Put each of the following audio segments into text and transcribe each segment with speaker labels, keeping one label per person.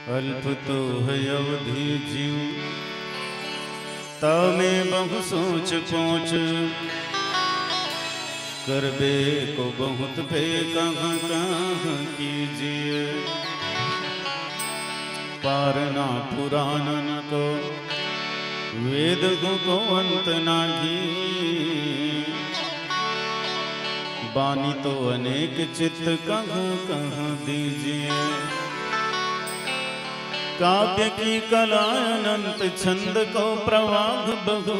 Speaker 1: अल्प तो है अवधि जीव, तमे बहु सोच पहुँच, करबे को बहुत पे कहाँ कहाँ कीजिए। पारना पुराणन को वेद को अंत नाही, बानी तो अनेक चित्त कहाँ कहाँ दीजिए। काव्य की कला अनंत, छंद को प्रवाह बहु,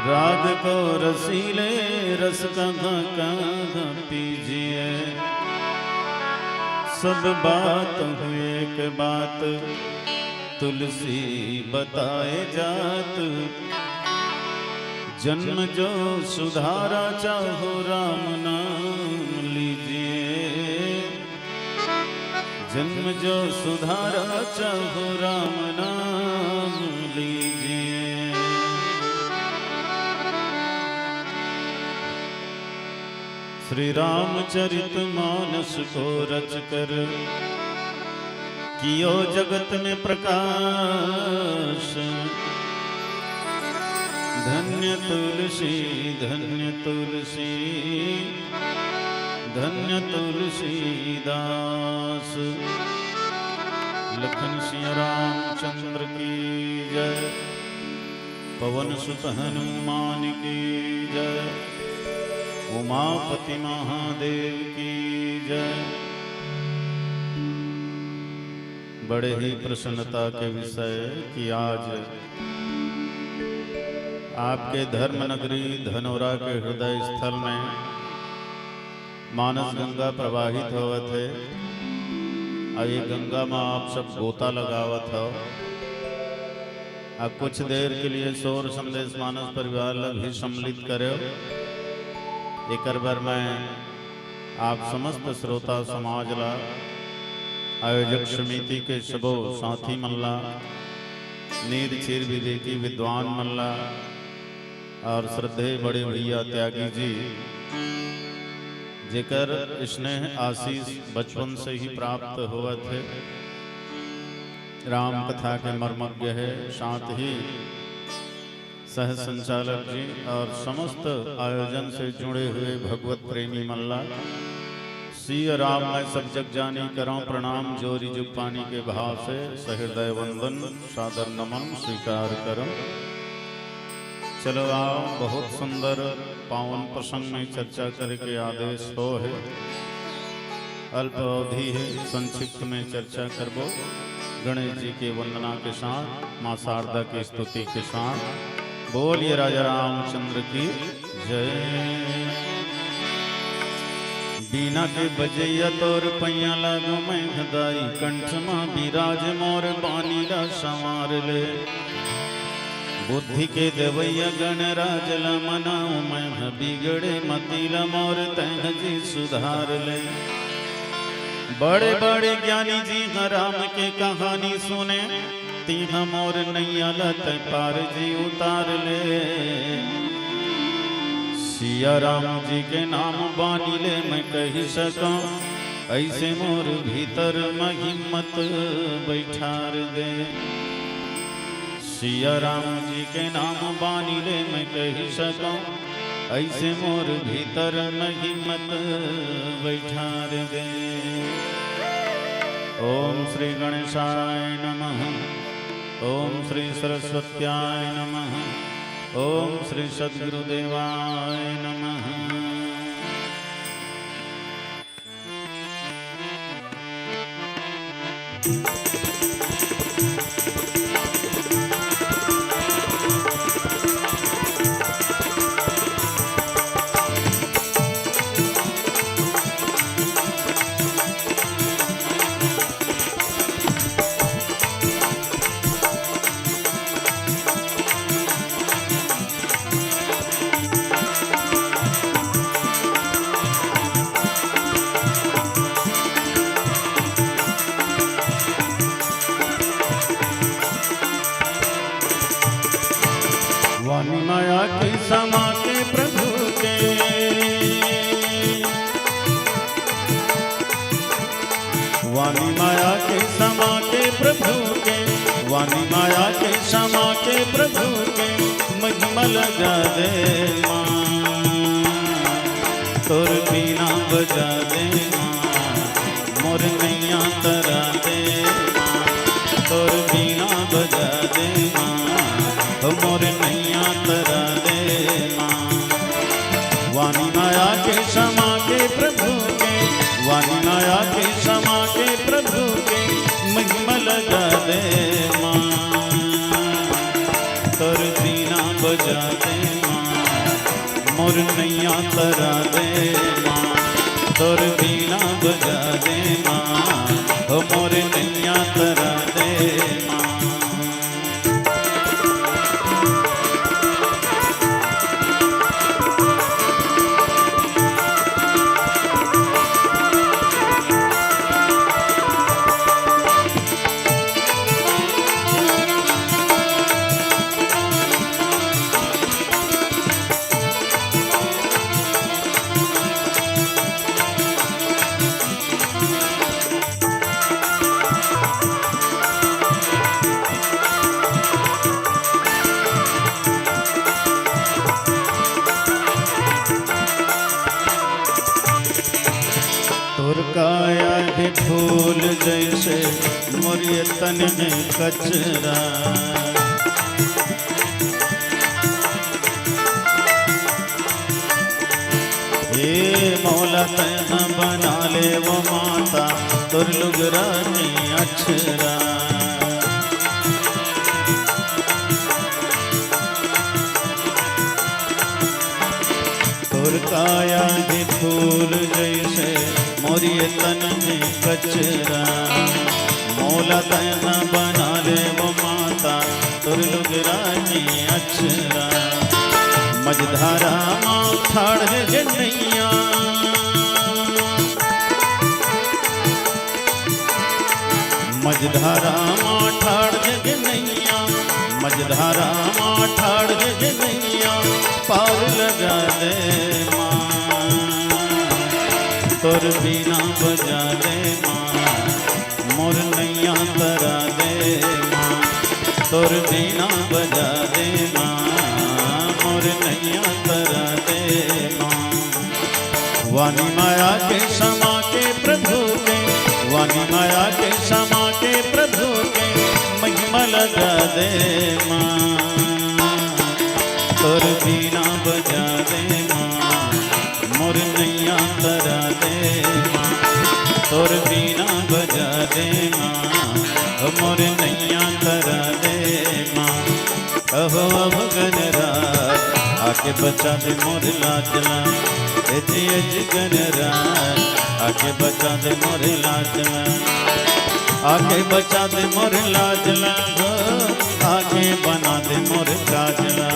Speaker 1: राग को रसीले रस कहाँ कहाँ पीजिए। सब बात हुए एक बात, तुलसी बताए जात, जन्म जो सुधारा चाहो राम नाम लीजिए। जन्म जो सुधारा चाहो राम नाम लीजिए। श्री रामचरित मानस को रच कर, कियो जगत में प्रकाश। धन्य तुलसी धन्य तुलसी, धन्य तुलसीदास। लखन सिंह रामचंद्र की जय, पवन सुत हनुमान की जय, उमापति महादेव की जय। बड़े ही प्रसन्नता के विषय कि आज आपके धर्म नगरी धनौरा के हृदय स्थल में मानस गंगा प्रवाहित होवत है। और ये गंगा में आप सब गोता लगावत हो। अब कुछ देर के लिए सौर संदेश मानस परिवार भी सम्मिलित करे। एक बार मैं आप समस्त श्रोता समाज ला, आयोजक समिति के सबो साथी मल्ला, नीर चीर विवेकी विद्वान मल्ला और श्रद्धेय बड़े भैया त्यागी जी, जेकर स्नेह आशीष बचपन से ही प्राप्त हुआ थे। राम कथा के मर्मज्ञ है, साथ ही सह संचालक जी और समस्त आयोजन से जुड़े हुए भगवत प्रेमी मल्ला। सिया राम मैं सब जग जानी करो प्रणाम, जोरी जुग पानी के भाव से सहृदय वंदन सादर नमन स्वीकार करो। चलो आओ, बहुत सुंदर पावन प्रसंग में चर्चा करके आदेश हो है। अल्प अवधि है, संक्षिप्त में चर्चा करबो। गणेश जी के वंदना के साथ, माँ शारदा की स्तुति के साथ। बोलिए राजा रामचंद्र की जय। बीना के बजैया तोर पैया लागो मैं हदाई, कंठ मां बिराज मोर बानीला संवार ले। बुद्धि के देवैया गणराज ला मनाऊ मैं, बिगड़े मतीला मोर तह जी सुधार ले। बड़े बड़े ज्ञानी जी राम के कहानी सुने, तीह मोर नैया लत पार जी उतार ले। सिया राम जी के नाम बानी ले मैं कही सकूं, ऐसे मोर भीतर में हिम्मत बैठार दे। सिया राम जी के नाम बानी ले मैं कही सकूं, ऐसे मोर भीतर में हिम्मत बैठार दे। ओम श्री गणेशाय नमः, ओम श्री सरस्वत्याय नमः, ओम श्री सद्गुरुदेवाय नमः। वाणी माया के समा के प्रभु के, वाणी माया के समा के प्रभु के, महिमा लगा दे माँ, तोर बीना बजा दे माँ, मोर नैया तरा दे माँ, तोर बीना बजा दे माँ, मोर नैया तरा दे माँ। वाणी माया के समा के प्रभु के, वाणी माया के समा के प्रभु के, महिमा लगा दे माँ, तोर बीना बजा दे माँ, मोर नैया तरा दे माँ, तोर बीना बजा दे माँ, मोर नैया तरा दे माँ। काया के फूल जैसे मोरे तन में कचरा, हे मौला तैना बना ले वो माता, तुर लुगरा ने अक्षरा। तुर काया के फूल जैसे मोरी तन में कचरा, मौला तैना बना ले वो माता, तुर लुगरा ने अक्षरा। मझधारा माँ ठाड़ है नैया, मझधारा माँ ठाड़ है नैया, मझधारा माँ ठाड़ है नैया, पार लगा दे माँ, तोर बीना बजा दे माँ, मोर नैया तरा दे माँ, तोर बीना बजा दे माँ, मोर नैया तरा दे माँ। वाणी माया के समा के प्रभु के, वाणी माया के समा के प्रभु के, महिमा लगा दे माँ, तोर बीना बजा दे माँ, मोर नैया तरा दे माँ, तोर बीना बजा दे माँ, मोर नैया तरा दे माँ। कहो अब गणराज आके बचा दे मोर लाजला, गणराज आके बचा दे मोर लाजला, आके बचा दे मोर लाजला, आके बना दे मोर काजला,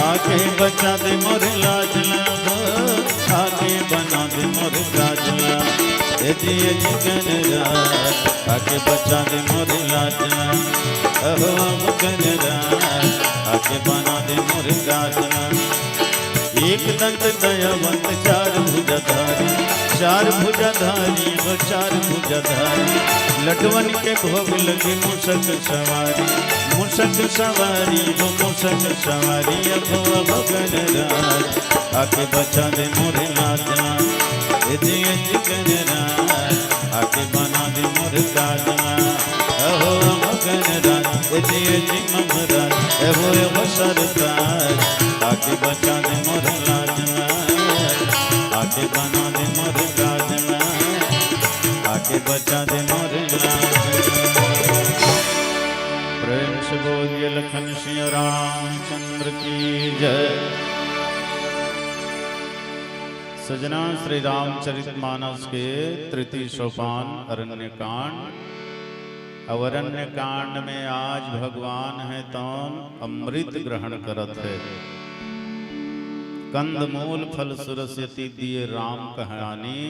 Speaker 1: आके बचा दे मोर लाजला, आके बना दे मोर काजला। गणराज आके बचा दे मोर लाजला, गणराज आके बना दे मोर काजला। एक दंत दयावंत चार भुजाधारी, चार भुजाधारी वो चार भुजाधारी, लटवन के भोग लगे मूषक सवारी, मूषक सवारी वो मूषक सवारी। अब गणराज आके बचा दे मोरे लाजना, गणराज आके बना दे मोर काजना। अहो गणराज ममराज एवो सरताज, आके बचा दे मोर लाजना, आके बना दे मोर काजना, आके बचा दे मोर लाजना। प्रेम से बोलिए लखन सिंह रामचंद्र की जय। सजना श्री रामचरितमानस के तृतीय सोपान अरण्य कांड। अरण्य कांड में आज भगवान है तो अमृत ग्रहण करत है, कंद मूल फल सुरस्यति दिए राम कहानी,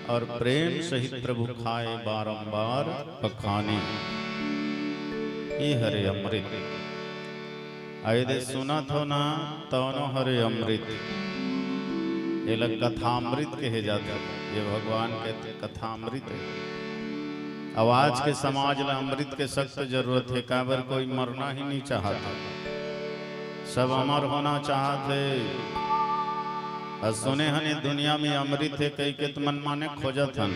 Speaker 1: और प्रेम सहित प्रभु खाए बारंबार पखानी। ये हरे अमृत आये सुना थो ना तौनो हरे अमृत, ये लग कथामृत कहे जाते, ये भगवान कहते कथामृत है। अब आज के समाज में अमृत के सख्त जरूरत है, काबर कोई मरना ही नहीं चाहता, सब अमर होना चाहते। और सुने हन दुनिया में अमृत है कई के तो मन माने खोजत हन,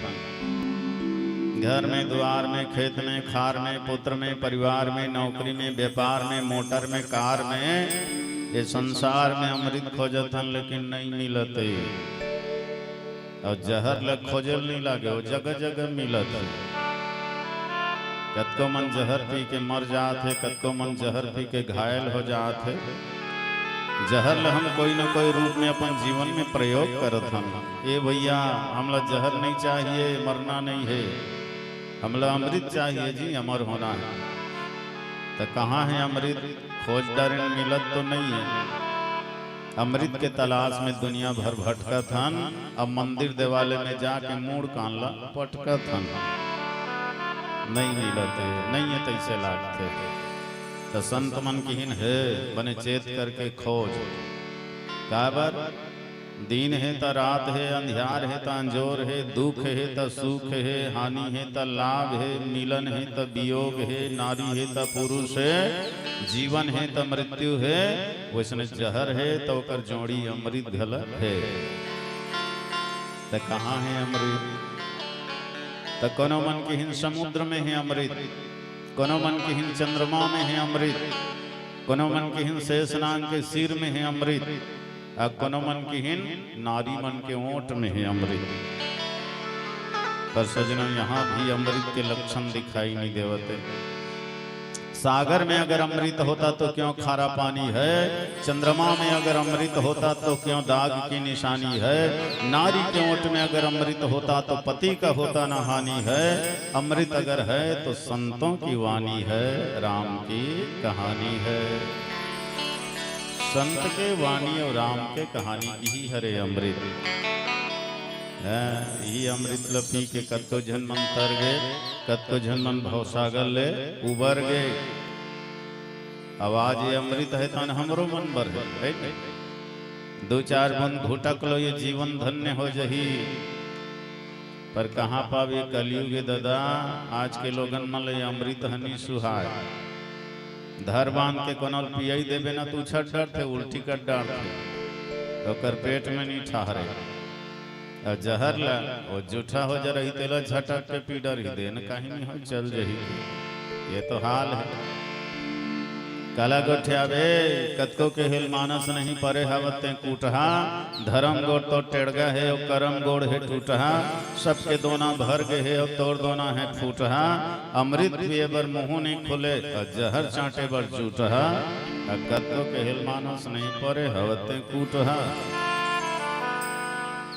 Speaker 1: घर में, द्वार में, खेत में, खार में, पुत्र में, परिवार में, नौकरी में, व्यापार में, मोटर में, कार में, ये संसार में अमृत खोजत हन लेकिन नहीं मिलते। और जहर लग खोजल नहीं लागे, वो जगह जगह मिलत है। कतको मन जहर पी के मर जात है, कतको मन जहर पी के घायल हो जात है। जहर ल हम कोई न कोई रूप में अपन जीवन में प्रयोग करत हम। ए भैया हमला जहर नहीं चाहिए, मरना नहीं है, हमला अमृत चाहिए जी, अमर होना है। तो कहाँ है अमृत? खोज डारें मिलत तो नहीं है। अमृत के तलाश में दुनिया भर भटकत हन। अब मंदिर देवालय में जाके मूड कानला पटकत हन, नहीं मिलते, नहीं है तैसे लागते। तो संत मन की हिन है बने चेत करके खोज, काबर दिन है त रात है, अंधियार है त अंजोर है, दुख है त सुख है, हानि है त लाभ है, मिलन है त वियोग है, नारी है त पुरुष है, जीवन है त मृत्यु है। वैसने जहर है तो कर जोड़ी अमृत गलत है। तो कहाँ है अमृत? तो कोनो मन के हिन समुद्र में है अमृत, कोनो मन के हिन चंद्रमा में है अमृत, कोनो मन के हिन शेषनाग के सिर में है अमृत, और कोनो मन की हिन नारी मन के ओंठ में है अमृत। पर सजनों यहाँ भी अमृत के लक्षण दिखाई नहीं देवते। सागर में अगर अमृत होता तो क्यों खारा पानी है, चंद्रमा में अगर अमृत होता तो क्यों दाग की निशानी है, नारी के ओंठ में अगर अमृत होता तो पति का होता न हानि है। अमृत अगर है तो संतों की वाणी है, राम की कहानी है। संत के वाणी और राम के कहानी यही हरे अमृत है। यही अमृत ल पी के कतको जन मन तर गए, कतको जन मन भवसागर ले उबर गए। आवाज ये अमृत है तन हमरो मन बर है, दो चार बूंद घुटक लो ये जीवन धन्य हो जही। पर कहाँ पावे कलयुग दादा, आज के लोगन मन ले अमृत हनी सुहाय। धर बांध के कोनल पियाई देवे ना तू छट डर थे, उल्टी कर डार थे, ओकर पेट में नहीं ठहरे। और जहर ला वो जूठा हो जा रही तेला झटक के पी डर ही देन कहीं नहीं हो चल जही। ये तो हाल है। काला गोठियावे कतको के हिल मानस नहीं परे हवते कूटहा, धर्म गोड़ तो टेढ़गा है और करम गोड़ है टूटहा, सबके दोना भर गए है और तोड़ दोना है फूटहा। अमृत पिए बर मुंह नहीं खुले और जहर चाटे बर जूटहा, कतको के हिल मानस नहीं परे हवते कूटहा।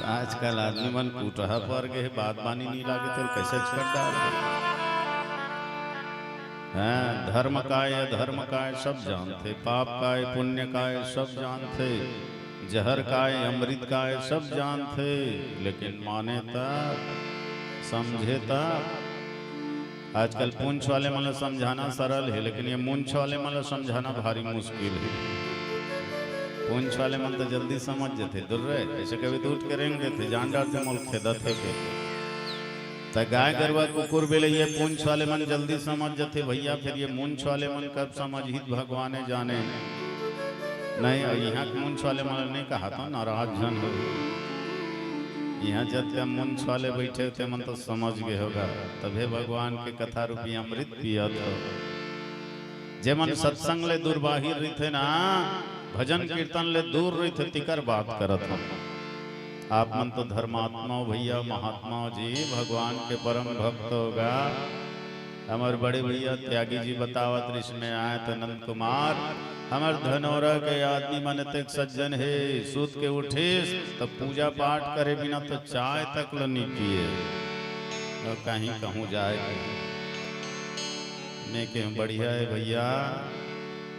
Speaker 1: आजकल आदमी मन कूटहा पर गए, बात बानी नहीं लागे तो कैसे कर डाल। धर्म काय अधर्म काय सब जानते, पाप काय पुण्य काय सब जानते, जहर काय अमृत काय सब जानते, लेकिन माने तक समझे तक। आजकल पूंछ वाले मतलब समझाना सरल है, लेकिन ये मूंछ वाले मतलब समझाना भारी मुश्किल है। पूंछ वाले मन तो जल्दी समझ जाते, दूर रहे ऐसे कभी तो उठ के रेंग देते, जान डालते मुल्क खेदत है के। तो गाय गरवा कुकुर बेले ये पूंछ वाले मन जल्दी समझ जाते भैया, फिर ये मूंछ वाले मन कब समझ हित भगवाने जाने। नहीं यहाँ के मूंछ वाले मन नहीं कहा था नाराज जन हो, यहाँ जब मूंछ वाले बैठे थे मन तो समझ गए होगा, तभी भगवान के कथा रूपी अमृत पिया था। जे मन सत्संग ले दूर बाहिर रही थे ना, भजन कीर्तन ले दूर रही थे, तिकर बात करत हम। आप मन तो धर्मात्मा भैया महात्मा जी, भगवान के परम भक्त होगा। हमारे बड़े भैया त्यागी जी बतावत ऋषि में आए तो नंद कुमार, हमार धनौरा के आदमी मन तक सज्जन है, सूत के उठे तो पूजा पाठ करे बिना तो चाय तक ल नहीं पिए, तो कहीं कहूँ जाए मैं के बढ़िया है भैया।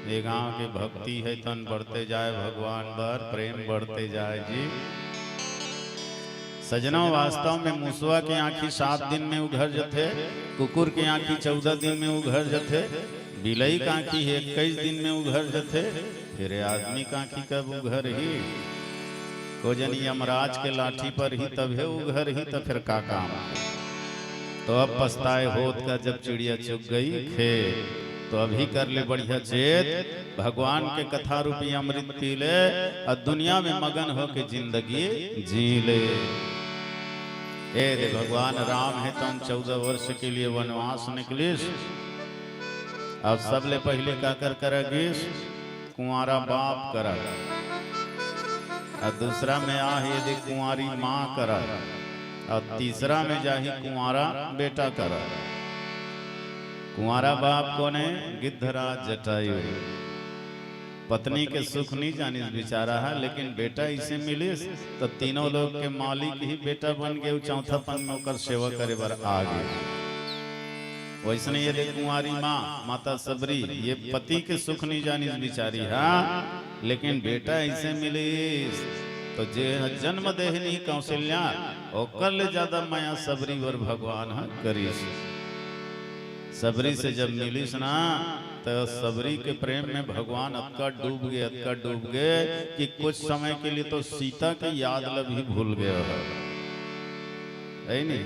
Speaker 1: ये गांव के भक्ति है तन बढ़ते जाए, भगवान बर प्रेम बढ़ते जाए जी। सजनों वास्तव में मुसवा की आंखी 7 दिन में उघर जथे, कुकुर की आंखी 14 दिन में उघर जथे, बिलई का आंखी 21 दिन में उघर जथे, फिर आदमी का आंखी कब उघर ही? को जनी यमराज के लाठी पर ही तब है उघर ही, तो फिर का काम। तो अब पछताए होत का जब चिड़िया चुग गई खेत। तो अभी कर ले बढ़िया चेत, भगवान के कथा रूपी अमृत पी ले और दुनिया में मगन हो के जिंदगी जी ले। ए रे भगवान राम है तुम 14 वर्ष के लिए वनवास निकलिस। अब सबले पहले का करगिस कुंवारा बाप करा, और दूसरा में यदि कुंवारी माँ करा, और तीसरा में जाही कुंवारा बेटा करा। कुंवारा बाप कोने गिद्धराज जटायु, पत्नी के सुख नहीं जानी बेचारा है, लेकिन बेटा इसे मिले तो तीनों लोग के मालिक ही बेटा बन गए। चौथा पन में होकर सेवा करे बर आ गए। वैसने ये कुंवारी माँ माता सबरी ये पति के सुख नहीं जानी बिचारी है, लेकिन बेटा ऐसे मिले तो जे जन्म देहनी कौशल्या ओकर ले ज्यादा माया सबरी वर भगवान करी। सबरी से जब मिलिस ना तो सबरी के प्रेम में भगवान अक्का डूब गए कि कुछ समय के लिए तो सीता की याद भी भूल गए है नहीं।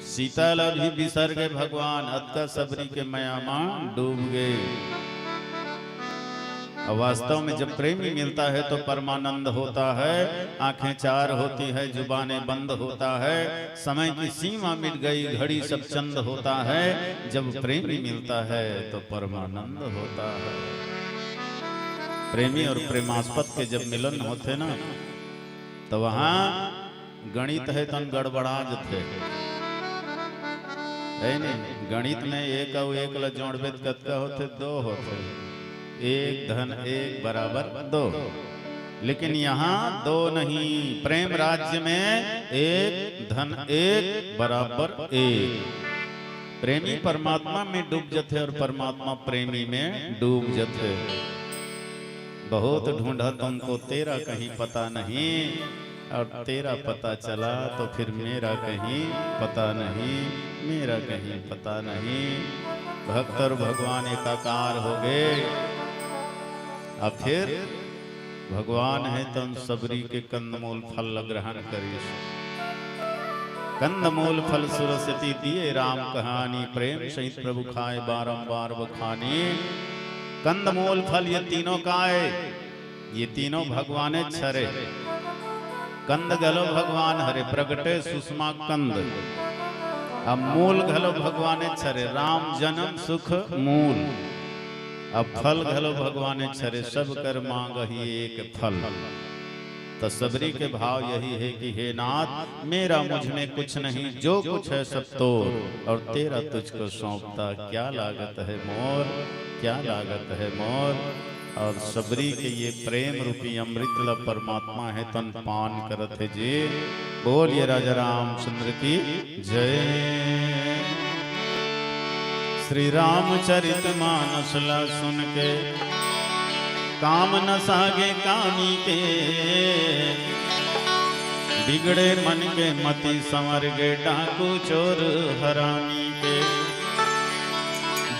Speaker 1: सीता भी बिसर गए भगवान, अक्का सबरी के माया में डूब गए। वास्तव में जब प्रेमी मिलता है तो परमानंद होता है, आंखें चार होती है, जुबानें बंद होता है, समय की सीमा मिट गई, घड़ी सब चंद होता है। जब प्रेमी मिलता है तो परमानंद होता है। प्रेमी और प्रेमास्पद के जब मिलन होते ना तो वहां गणित है तन गड़बड़ा थे है नहीं। गणित में एक और एक ला जोड़बे कतका होते 2 होते, 1 धन 1 बराबर 2, लेकिन यहाँ 2 नहीं। प्रेम राज्य में 1 धन 1 बराबर 1। प्रेमी परमात्मा में डूब जाते और परमात्मा प्रेमी में डूब जाते। बहुत ढूंढा तुमको तेरा कहीं पता नहीं, और तेरा पता चला तो फिर मेरा कहीं पता नहीं, मेरा कहीं पता नहीं। भक्त और भगवान एकाकार हो गए। अब फिर भगवान है तुम सबरी के कंदमूल फल ग्रहण करिए। कंदमूल फल सुरसती दिए राम कहानी, प्रेम सहित प्रभु खाए बारंबार बखानी। कंदमूल फल ये तीनों खाए, ये तीनों भगवान छरे। कंद गलो भगवान हरे प्रगटे सुषमा कंद, अब मूल घलो भगवान छरे राम जन्म सुख मूल। अब फल घलो भगवान छरे सब कर मांग ही एक फल। तो सबरी के भाव यही है कि हे नाथ मेरा मुझ में कुछ नहीं, जो कुछ है सब तो, और तेरा तुझको सौंपता क्या लागत है मोर, क्या लागत है मोर। और सबरी के ये प्रेम रूपी अमृत ला परमात्मा है तन पान करत है जी। बोलिए राजा रामचंद्र की जय। श्री रामचरित मानस ला सुन के काम न सागे कामी के, बिगड़े मन के मति संवर गे डाकू चोर हरामी के।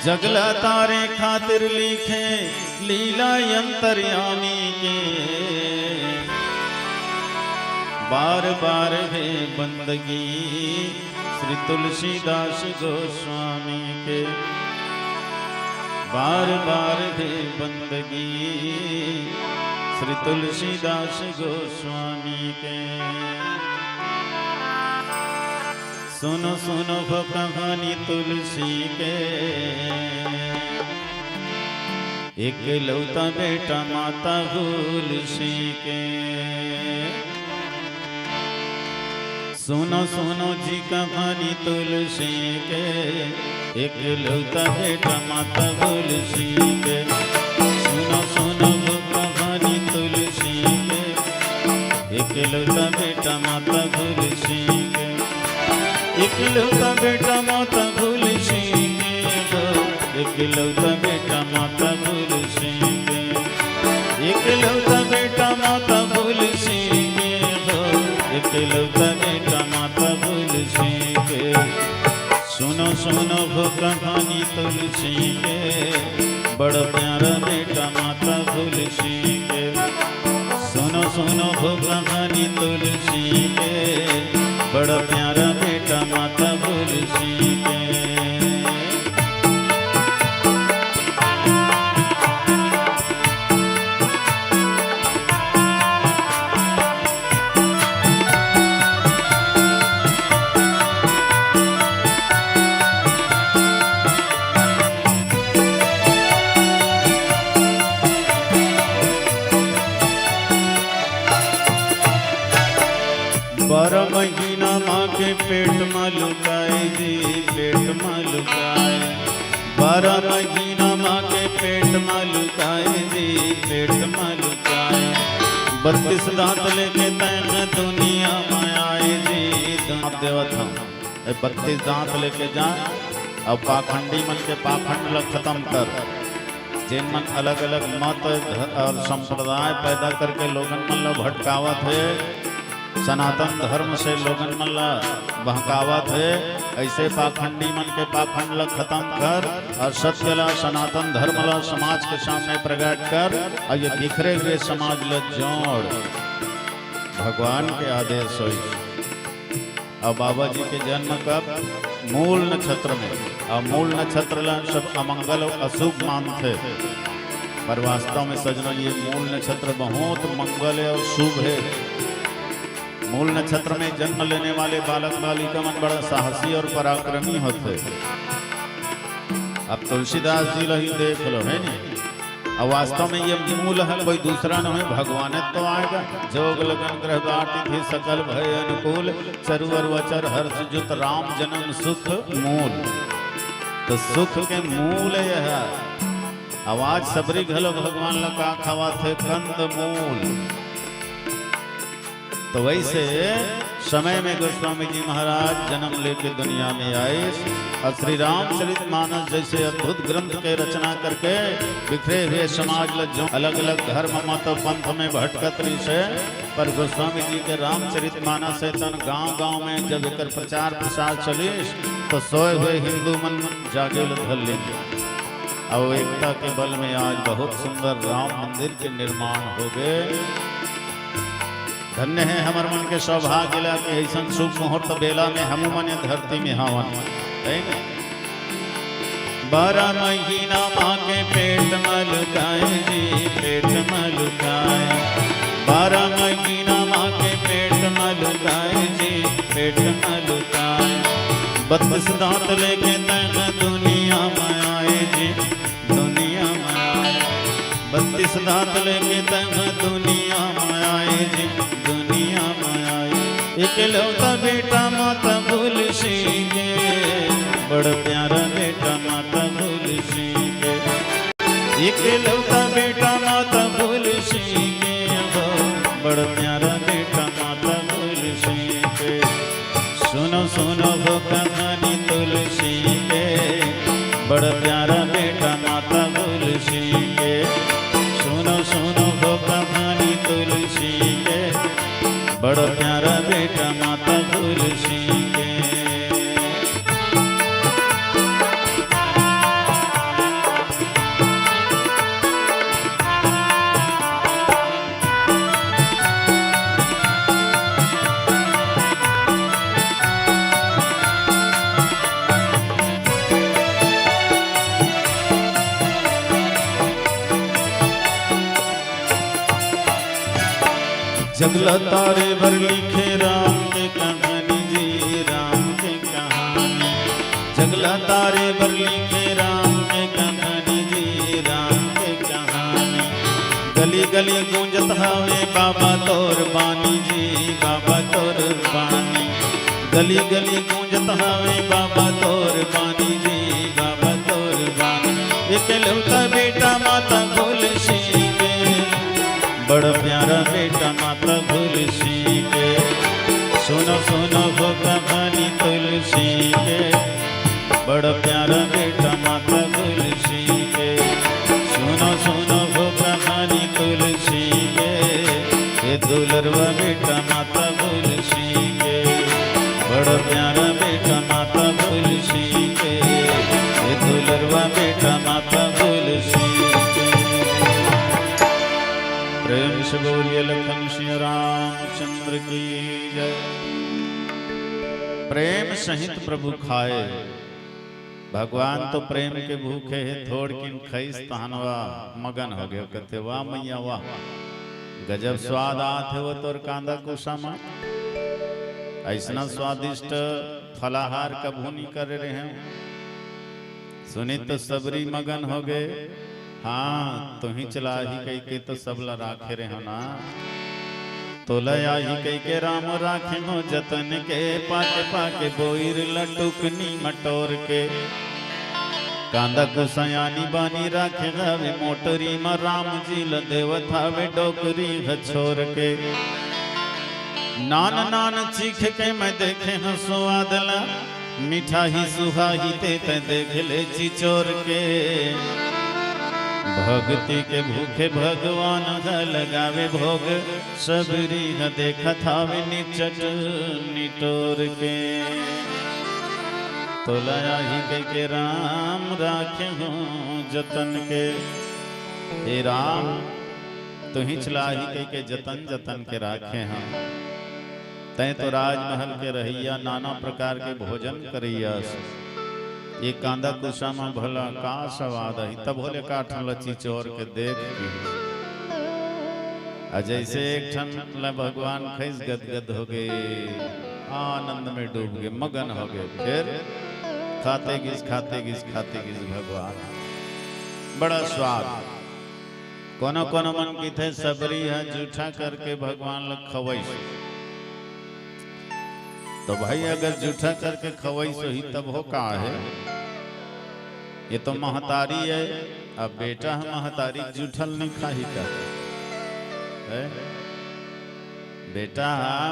Speaker 1: जगला तारे खातिर लिखे लीला अंतर्यामी के, बार बार है बंदगी श्री तुलसीदास गोस्वामी के। बार बार है बंदगी श्री तुलसीदास गोस्वामी के। सुनो सुनो वो कहानी तुलसी के, एक लौता बेटा माता तुलसी के। सुनो सुनो जी कहानी तुलसी के, एक लौता बेटा माता तुलसी के। सुनो सुनो वो कहानी तुलसी के, एक लौता बेटा माता तुलसी के। एक लौता बेटा माता तुलसी के, एक लौता बेटा माता तुलसी के। एक लौता बेटा माता तुलसी के, एक लौता बेटा माता तुलसी के। सुनो सुनो वो कहानी तुलसी के, बड़ा प्यारा बेटा माता तुलसी के। सुनो सुनो वो कहानी तुलसी के, बड़ा प्यारा बेटा माता तुलसी। मलकाए जी पेट मलकाए। 12 महीना माँ के पेट मलकाए जी पेट मलकाए। 32 दांत लेके तैन दुनिया में आए जी। देवत हम 32 दांत लेके जा और पाखंडी मन के पाखंड लग खत्म कर। जिन मन अलग अलग मत और संप्रदाय पैदा करके लोगन मन ला भटकावत है, सनातन धर्म से लोगन मन ला बहकावत है, ऐसे पाखंडी मन के पाखंड ला खत्म कर और सत्य ला सनातन धर्म ला समाज के सामने प्रकट कर और ये बिखरे हुए समाज ला जोड़। भगवान के आदेश हुई। और बाबा जी के जन्म कब? मूल नक्षत्र में। और मूल नक्षत्र ला सब अमंगल और अशुभ मानते, पर वास्तव में सजना ये मूल नक्षत्र बहुत मंगल है और शुभ है। मूल नक्षत्र में जन्म लेने वाले बालक बालिका मन बड़ा साहसी और पराक्रमी होते। अब तुलसीदास जी लही देख लो है नहीं। और वास्तव में ये मूल है, कोई दूसरा नहीं, भगवान तो आएगा। जोग लगन ग्रह बाटी थी सकल भय अनुकूल, चरुअर वचर हर्ष जुत राम जन्म सुख मूल। तो सुख के मूल यह है। आवाज सबरी घलो भगवान लगा खावा थे कंद मूल। तो वैसे समय में गोस्वामी जी महाराज जन्म लेके दुनिया में आए और श्री रामचरित मानस जैसे अद्भुत ग्रंथ के रचना करके बिखरे हुए समाज जो अलग अलग धर्म मत पंथ में भटकत रही से, पर गोस्वामी जी के रामचरित मानस से तन गांव गांव में जब एक प्रचार प्रसार चली तो सोए हुए हिंदू मन जागे धल लेंगे। और एकता के बल में आज बहुत सुंदर राम मंदिर के निर्माण हो गए। धन्य है हमार मन के सौभाग्य ला के ऐसा शुभ मुहूर्त बेला में हम मन धरती में हवन। 12 महीना माँ के पेट मलकाए जी पेट मलकाए। 12 महीना माँ के पेट मलकाए जी पेट मलकाए। 32 दांत लेके तैन दुनिया में आए जी दुनिया में आए। 32 दांत लेके तैन दुनिया में आए जी दुनिया में आए। इकलौता बेटा माता भूल सिंह के, बड़ प्यारा बेटा माता भूल सिंह के। इकलौता बेटा माता भूल सिंह के, बड़ प्यारा बेटा माता भूल सिंह के। सुनो सुनो वो कहानी तुलसी के, बड़ प्यारा बेटा माता भूल सिंह के। सुनो सुनो वो कहानी तुलसी के, बड़ प्यारा बेटा माता तुलसी के। जगला तारे भर लिखे राम के कहानी जी राम के कहानी। जगला तारे भर लिखे राम के कहानी जी राम के कहानी। गली गली गूंजत हवे बाबा तोर बानी जी बाबा तोर बानी। गली गली गूंजत हवे बाबा तोर बानी जी बाबा तोर बानी। इकलौता बेटा माता भूल सिंह के, बड़ा प्यारा बेटा माता तुलसी के। सुनो सुनो वो कहानी तुलसी के, बड़ा प्यारा बेटा माता तुलसी के। सुनो सुनो वो कहानी तुलसी के, ये दुलरवा बेटा माता तुलसी के। बड़ा प्यारा बेटा माता तुलसी के, ये दुलरवा बेटा माता तुलसी के। प्रेम से बोलिए लखन सिंह रामचंद्र की जय। प्रेम सहित प्रभु खाए। भगवान तो प्रेम के भूखे है, थोड़ किन खैस तहनवा मगन हो गए। कहते वाह मैया वाह, गजब स्वाद आते वो तोर कांदा कुसामा। ऐसा स्वादिष्ट फलाहार कभू नहीं कर रहे हैं। सुनी तो सबरी मगन हो गए। हाँ तो ही चला ही कही के तो सबला राखे रहे हो ना। तो लया ही कई के राम राखे हो जतन के, पाके पाके बोईर लटुकनी मटोर के। कांदा को सयानी बानी राखे गावे मोटरी में राम जी लदेव थावे डोकरी हछोर के। नान नान चीख के मैं देखे न स्वादला, मिठाई सुहाई ते देख ले चिचोर के। भक्ति के भूखे भगवान लगावे भोग, सबरी न देखा थावे निचट निटोर के। तो लाया ही के राम राखे हो जतन के। हे राम तो ही चला ही के जतन जतन के राखे हैं। तय तो राजमहल के रहिया नाना प्रकार के भोजन करैया। ये कांदा कुशा में भला का स्वाद है, तब बोले काठन लची चोर के देख के। जैसे एक ठन ला भगवान खैस गदगद हो गए, आनंद में डूब गए, मगन हो गए। फिर खाते गिस खाते गिस खाते गिस भगवान बड़ा स्वाद। कोनो कोनो मन की थे सबरी है जूठा करके भगवान लग खवई। तो भाई अगर जूठा करके खवई सही तब हो का है। ये तो महतारी है, अब बेटा है महतारी जूठल नहीं खाही का है। बेटा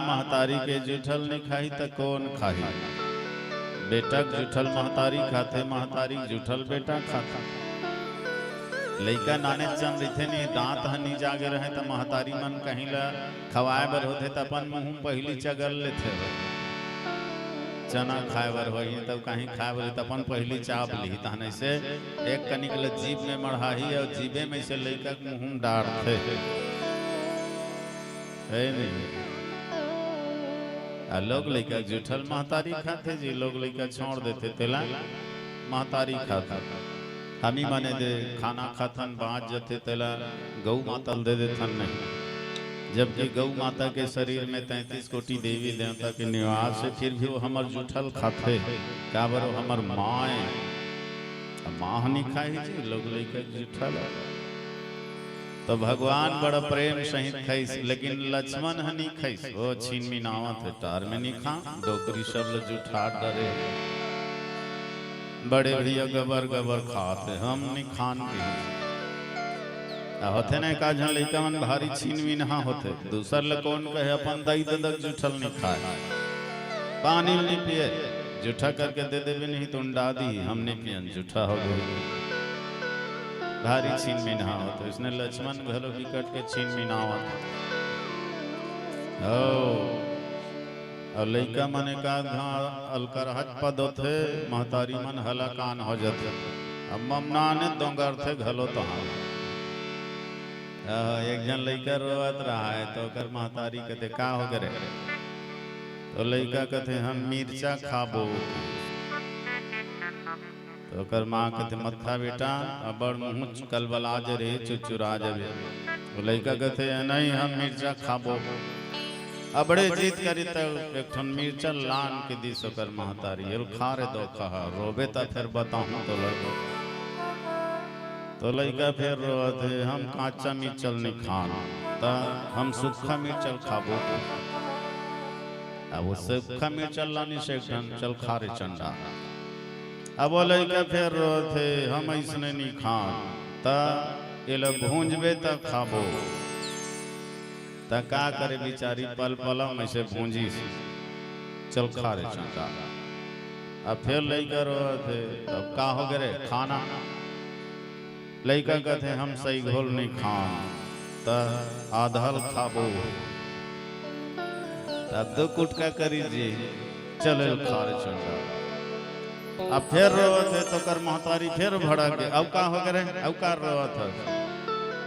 Speaker 1: महतारी के जूठल नहीं खाही तो कौन खाही। बेटा जूठल महतारी खाते, महतारी जूठल बेटा खाता। लइका नाने चंद रहे नहीं दांत हनी जागे रहे तो महतारी मन कहीं ला खवाए बर होते तो अपन मुंह पहली चगल लेते। चना खाए बर हो तब कहीं खाए बर तो अपन पहली चाप ली तहन से एक कनिक ल जीभ में मढ़ाही और जीभे में से लइका के मुंह डारथे है नहीं। लोग लइका जूठल महतारी खाते जी, लोग लइका छोड़ देते तेला महतारी खाता। हमी माने दे खाना खाथन बाँच जाते तेला गौ माता दे देथन नहीं। जबकि गौ माता के शरीर में 33 कोटि देवी देवता के निवास है, फिर भी वो हमर जूठल खाते। क्या बरो हमर माँ माँ नहीं खाई जी, लोग लइका जूठल। तो भगवान बड़ा प्रेम सहित खैस, लेकिन लक्ष्मण हनी खैस। वो छीन मिनावत है टार में नहीं खा, डोकरी सब जूठा डरे। बड़े भैया गबर गबर खाते, हम नहीं खान होते नहीं का जहाँ लइका मन भारी छीन मिनहा होते। दूसर ल कौन कहे अपन दई ददक जूठल नहीं खाए, पानी नहीं पिए, जूठा करके दे देवे नहीं तो उंडा दी, हम नहीं पियन जूठा हो गई। भारी छीन मिनहा होते, इसने लक्ष्मण घलो विकट के छीन मिनावत। और लइका मने का अलकरहट पद होते, महतारी मन हलाकान हो जाते। अब ममना ने दोंगर थे घलो तो एक जन लइका रोवत रहा है तो कर महतारी कहते का हो गए। तो लइका कहते हम मिर्चा खाबो। तो कर माँ कहते मत्था बेटा बड़ मुँह कलबला जरे चुचुरा जबे। तो लइका कहते नहीं हम मिर्चा खाबो। अब बड़े जीत करी तो एक ठन मिर्चा लान के दी सोकर महतारी खा रे दो कहा रोबे ता फिर बताऊं तो लगे। तो लइका फिर रोते हम काचा मिर्चल नहीं खाना, ता हम सूखा मिर्चल खाबो। अब वो सूखा मिर्चल लानी से चल खा रे चंडा। अब वो लइका फिर रोते हम ऐसने नहीं खान, ता ये लोग भूंजबे ता खाबो। ता का करे बिचारी पल पला में से भूंजी चल खा रे चंडा। अब फिर लइका रोते अब का हो गए खाना। लइका कहते हम सही घोल नहीं खान, ता आधल खाबो। तब दो कुटका करी जी चले खा रे चंडा। अब फिर रोवत है तो कर महतारी फिर भड़ा के अब का हो गए अब का रोवत है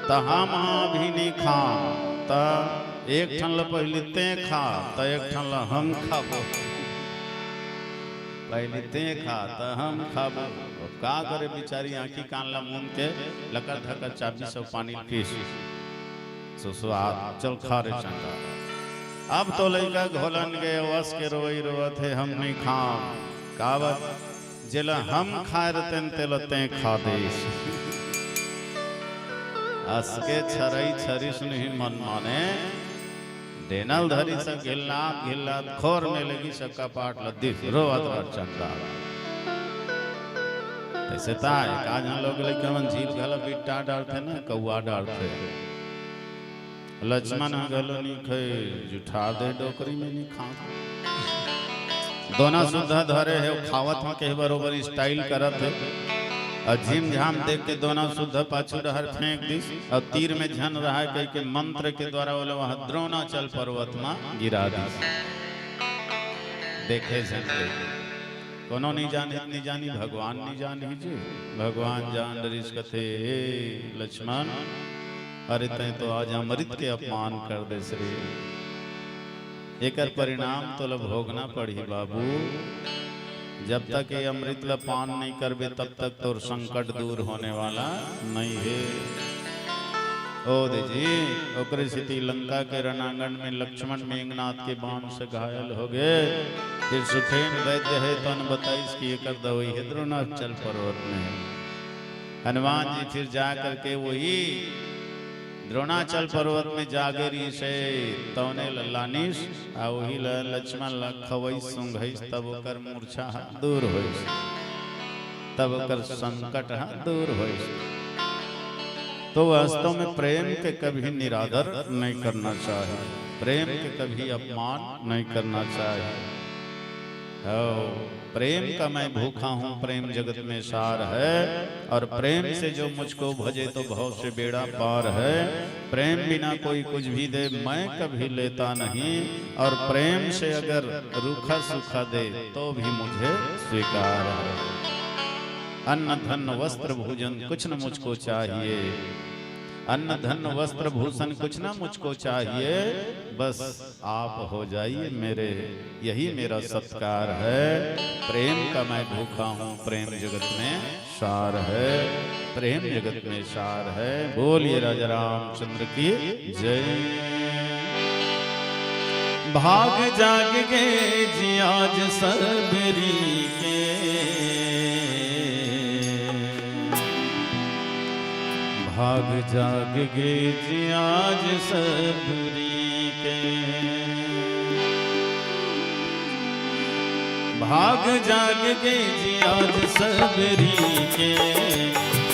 Speaker 1: ता हम भी नहीं खा। ता एक ठन ल पहले ते खा, ता एक ठन ल हम खाबो। पहले ते खा ता हम खाबो। का करे बिचारी आंखी कान ला मुन के लकर धकर चाबी सब पानी पीस सुसवाद चल खा रे चंडा। अब तो लइका घोलन गए वस के रोई रोवत है हम नहीं खा। कावत जेला हम खाए रतन तेलते खा दे। असके छरई छरिस नहीं मन माने डेनल धरी से घिल्लात खोर में लगी सबका पाट लद्दी रोवत रह चंदा ऐसे ताय काज हम लोग लेके मन झील गला बिट्टा डालते ना कौआ डालते लक्ष्मण गलो नहीं खे जुठा दे डोकरी में नहीं खा दोनों सुधा धरे है खावत में के बरोबर स्टाइल करत है और झिम झाम देख के दोनों शुद्ध पाछू रहर फेंक दी और तीर में झन रहा है कह के मंत्र के द्वारा बोले वहां द्रोणाचल पर्वत में गिरा दी देखे कोनो नहीं जानी भगवान नहीं जानी जी भगवान जान रिस कथे लक्ष्मण अरे तय तो आज अमृत के अपमान कर दे श्री एकर परिणाम तो लब भोगना पड़ी बाबू जब तक ये अमृत ला पान नहीं करबे तब तक तो संकट दूर होने वाला नहीं है। ओ जी ओकरे स्थिति लंका के रणांगण में लक्ष्मण मेघनाथ के बाण से घायल हो गए। फिर सुखेन वैद्य है तो न बताइस कि कर दवाई है द्रोणाचल पर्वत में हनुमान जी फिर जा करके वही द्रोणाचल पर्वत में जागरी से तौने लानिस आ वही लक्ष्मण लखवई सुंघइस तब ओकर मूर्छा दूर होइस तब ओकर संकट दूर होइस। तो वास्तव में प्रेम के कभी निरादर नहीं करना चाहिए प्रेम के कभी अपमान नहीं करना चाहिए। प्रेम का मैं भूखा हूँ प्रेम जगत में सार है और प्रेम से जो मुझको भजे तो बहुत से बेड़ा पार है। प्रेम बिना कोई कुछ भी दे मैं कभी लेता नहीं और प्रेम से अगर रूखा सूखा दे तो भी मुझे स्वीकार है। अन्न धन वस्त्र भोजन कुछ न मुझको चाहिए अन्न धन वस्त्र भूषण कुछ ना मुझको चाहिए बस आप हो जाइए मेरे यही मेरा सत्कार है। प्रेम का मैं भूखा हूँ प्रेम जगत में सार है प्रेम जगत में सार है। बोलिए राजा रामचंद्र की जय। भाग जाग गए जी आज सबरी के भाग जाग गे जी आज सबरी के भाग जाग गे जी आज सबरी के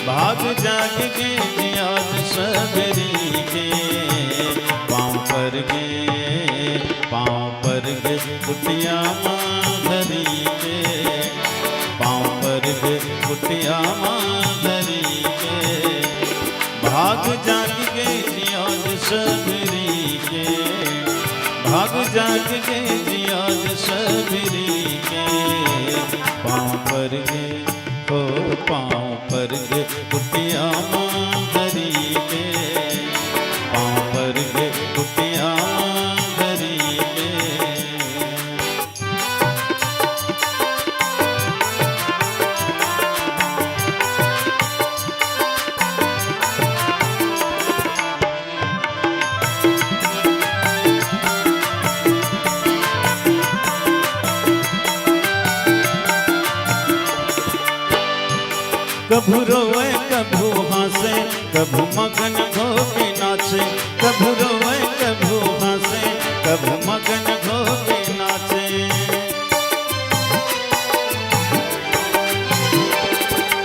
Speaker 1: भाग जाग गे जी आज सबरी के पाँव पर गे कुटिया माँ धरी के पाँव पर गे कुटिया माँ धरी के भाग जाग गे जी आज सबरी के भाग जाग गे जी आज सबरी के पाँव पर गे हो पाँव पर गे कुटिया माँ धरी के पाँव पर गे कुटिया माँ धरी के। कभू रोए कभू हंसे कभू मगन हो के नाचे कभू रोए कभू हंसे कभू मगन हो के नाचे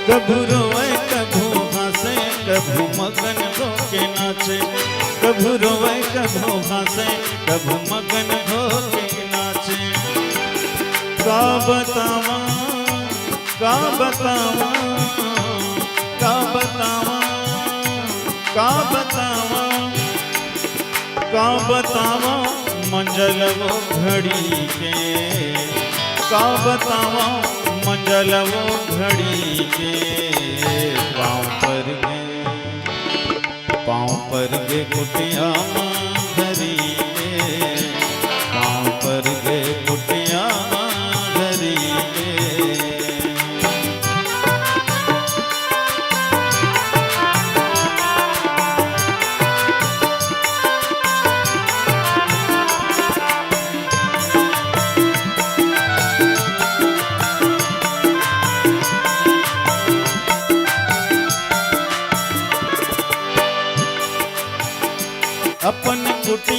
Speaker 1: कभू रोए कभू हंसे कभू मगन हो के नाचे कभू रोए कभू हंसे कभू मगन हो के नाचे। का बतावा का बतावा का बतावा का बतावा का बतावा मंजल वो घड़ी के का बतावा मंजल वो घड़ी के पाँव पर गे कुटिया माँ धरी के पाँव पर गे कुटिया माँ धरी के। अपन कुटी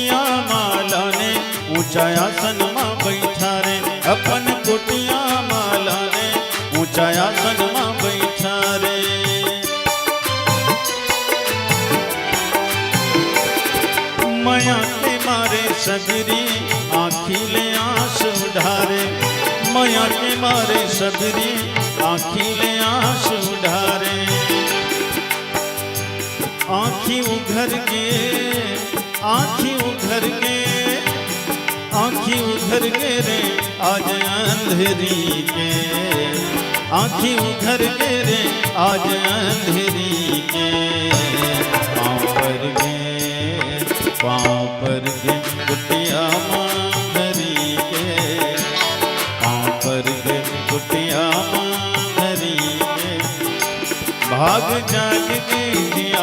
Speaker 1: ऊंचायासन में बैठा रे माया के मारे सबरी आँखिले आंसू ढारे माया के मारे सबरी आँखिले आंसू ढारे आँखी उघर के आँखी उघर के आँखी उघर के रे आज अंधेरी के आँखी उघर के रे आज अंधेरी के पाँव पर गे कुटिया माधरी के पाँव पर गे कुटिया माधरी के भाग जाग के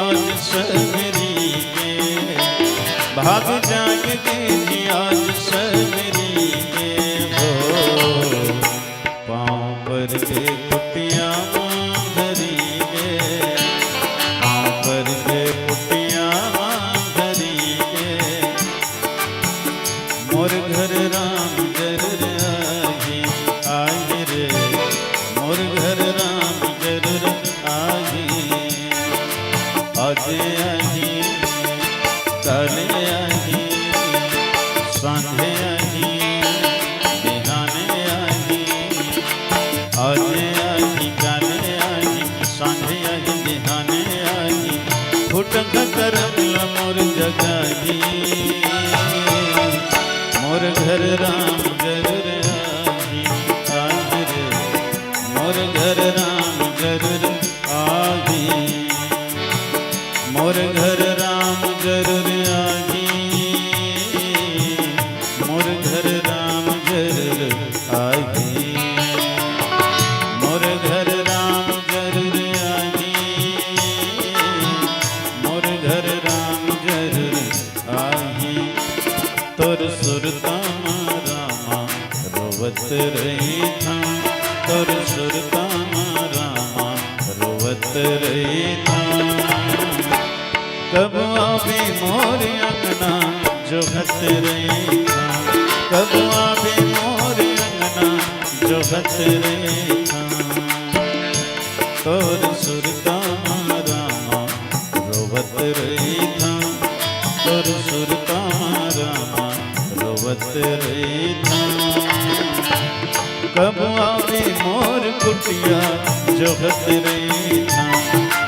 Speaker 1: आज सबरी के भाग जाग के आज सबरी के हो पाँव पर गे कुटिया माधरी के पाँव पर गे कुटिया माधरी के मोर घर राम जरूर आए रे मोर घर राम जरूर आए आज आही कल आही संध्या आही बिहाने आही आज आही कल आही संध्या आही बिहाने आही फुटक करम मोर जगाही मोर घर राम जरूर आही रे मोर घर राम जरूर आही मोर घर राम जरूर आही मोर घर राम जरूर आही मोर घर राम जरूर आही मोर घर राम जरूर आही तोर सुरता रामा रोवत रही था तोर सुरता रामा रोवत रही था कब आवे मोर अंगना जोगत रही था कब आवे मोर अंगना जोगत रही था तोर सुरता रामा रोवत रही था तोर सुरता रामा रोवत रही था कब आवे मोर कुटिया जोगत रही था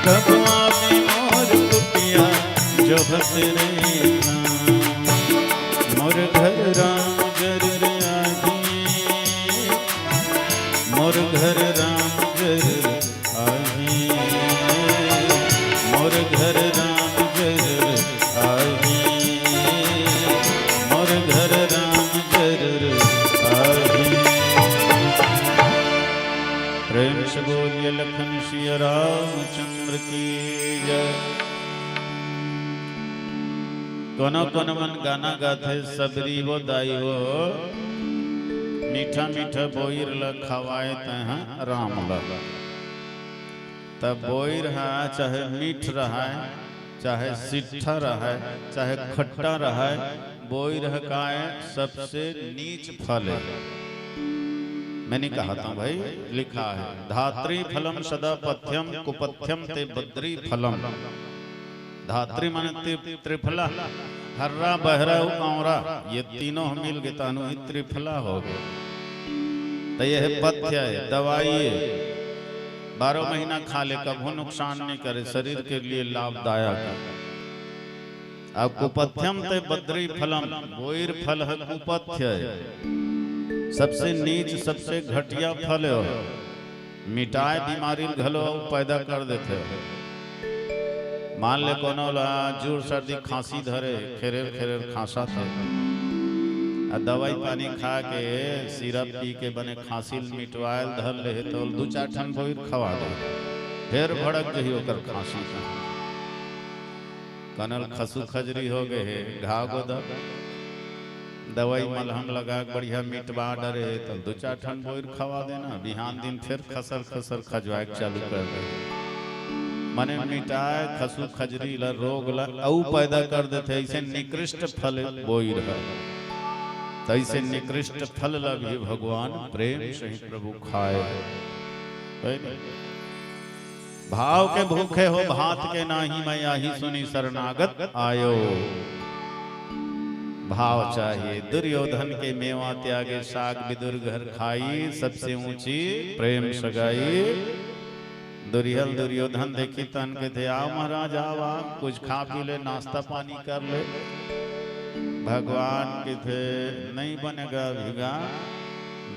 Speaker 1: कब आवे मोर कुटिया जोगत रही था मोर घर राम जरूर आही मोर घर राम जरूर आही मोर घर राम जरूर आही मोर घर राम जरूर आही प्रेम से बोलिए लखन सिया रामचंद्र की जय कोना कोना मन गाना गाथे सबरी वो दाई वो मीठा मीठा बोईर ल खवाए तहाँ राम ल तब बोईर है चाहे मीठ रहा है चाहे सिट्ठा रहा है चाहे खट्टा रहा है बोईर का है सबसे नीच फल है मैंने कहा था भाई लिखा है धात्री फलम सदा पथ्यम कुपथ्यम ते बद्री फलम धात्री माने त्रिफला हर्रा बहरा कांवरा ये तीनों मिल गए तानु त्रिफला हो गए तो यह पथ्य है दवाई है 12 महीना खा ले कभी नुकसान नहीं करे शरीर के लिए लाभदायक है अब कुपथ्यम ते बद्री फलम बोईर फल है कुपथ्य है सबसे नीच सबसे घटिया फल है मिटाए बीमारी घलो पैदा कर देते हो मान ले कोनो ला जोर सर्दी खांसी धरे खेरेर खेरेर खांसा था दवाई पानी खा के सिरप पी के बने खांसी मिटवायल धर ले तो 2-4 ठन बोईर खवा दे फिर भड़क जही होकर खांसी कनल खसू खजरी हो गए घाव को दवाई मलहम लगा बढ़िया मिटवा डरे तो 2-4 ठन बोईर खवा देना बिहान दिन फिर खसर खसर खजवाए चालू कर दे मने मिटाए खसू खजरी ला रोग ला औ पैदा कर देते ऐसे निकृष्ट फल बोईर है तो ऐसे निकृष्ट फल ला भी भगवान प्रेम से ही प्रभु खाए भाव के भूखे हो भात के नाही, मैं आही सुनी शरणागत आयो। भाव चाहिए। दुर्योधन के मेवा त्यागे साग विदुर घर खाई, सबसे ऊंची प्रेम सगाई। दुर्योधन देखी तन के थे, आओ महाराज आओ, कुछ खा पी ले, नाश्ता पानी कर ले। भगवान के थे नहीं बनेगा भिगा,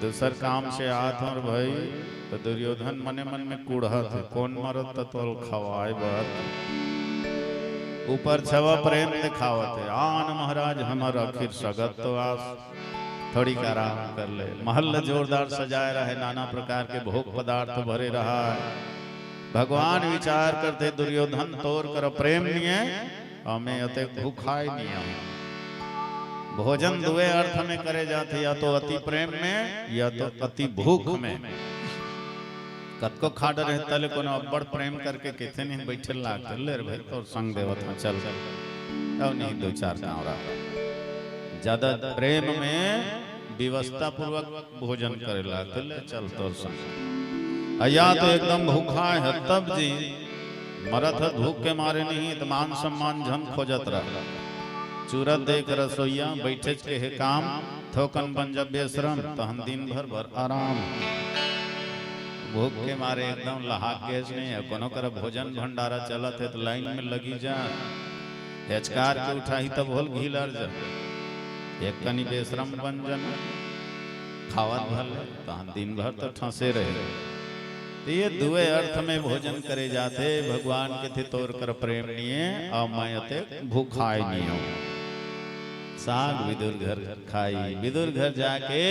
Speaker 1: दूसर काम से आत और भाई। तो दुर्योधन मने मन में कूढ़ा थे, कौन मरत तत्वल खवाए बर, ऊपर छवा प्रेम दिखावत है। आन महाराज हमारा आखिर सगत तो आस, थोड़ी का आराम कर ले। महल जोरदार सजाए रहे, नाना प्रकार के भोग पदार्थ भरे रहा है। भगवान विचार करते दुर्योधन तोर कर प्रेम नहीं है, हमें अते भूखाई नहीं है। भोजन दुए अर्थ में करे जाते, या तो अति प्रेम में या तो अति भूख में। कतको खाड़ रहे तले को अब्बड़ प्रेम करके किथे नहीं बैठे लाग ले रे भाई, तो संग देवत में चल अब नहीं दो चार गाँव रहा। ज्यादा प्रेम में व्यवस्था पूर्वक भोजन करे लाग ले चल तो संग। या तो एकदम भूखा है तब जी मरत है, भूख के मारे नहीं तो मान सम्मान झन खोजत रहा। चूरत देख रसोईया बैठे के है काम, थोकन बन जब बेश्रम तहन दिन भर आराम। भूख के मारे एकदम लहाक गैस नहीं है, कोनो कर भोजन भंडारा चलत है तो लाइन में लगी जा, हेचकार के उठाही तब होल घी लर जा। एक कनी बेश्रम बन जन खावत भल तहन दिन भर तो ठसे रहे। तो ये दुए अर्थ में भोजन करे जाते। भगवान के थे तोर कर प्रेम नहीं है, और मैं अते भूखाई नहीं हूँ। साग विदुर घर खाई, विदुर घर जाके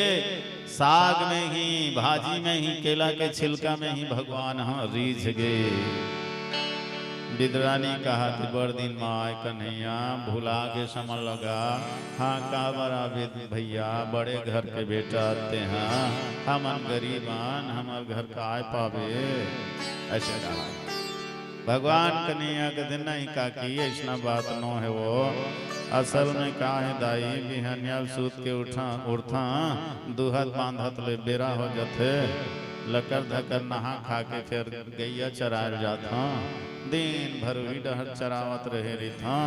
Speaker 1: साग में ही, भाजी में ही, केला के छिलका में ही भगवान हाँ रीझ गए। विदुरानी कहा कि बड़ दिन माय कन्हैया भुला के समझ लगा, हाँ का बड़ा भैया बड़े घर के बेटा आते हैं, हम गरीबान हमार घर का आय पावे। ऐसे कहा भगवान कन्हैया के दिन नहीं का की ऐसा बात नो है। वो असल में का है दाई, बिहनिया सूत के उठा दुहत बांधत ले बेरा हो जाते, लकर धकर नहा खा के फिर गैया चराए जाता। दिन भर भी डहर चरावत रहे रही था,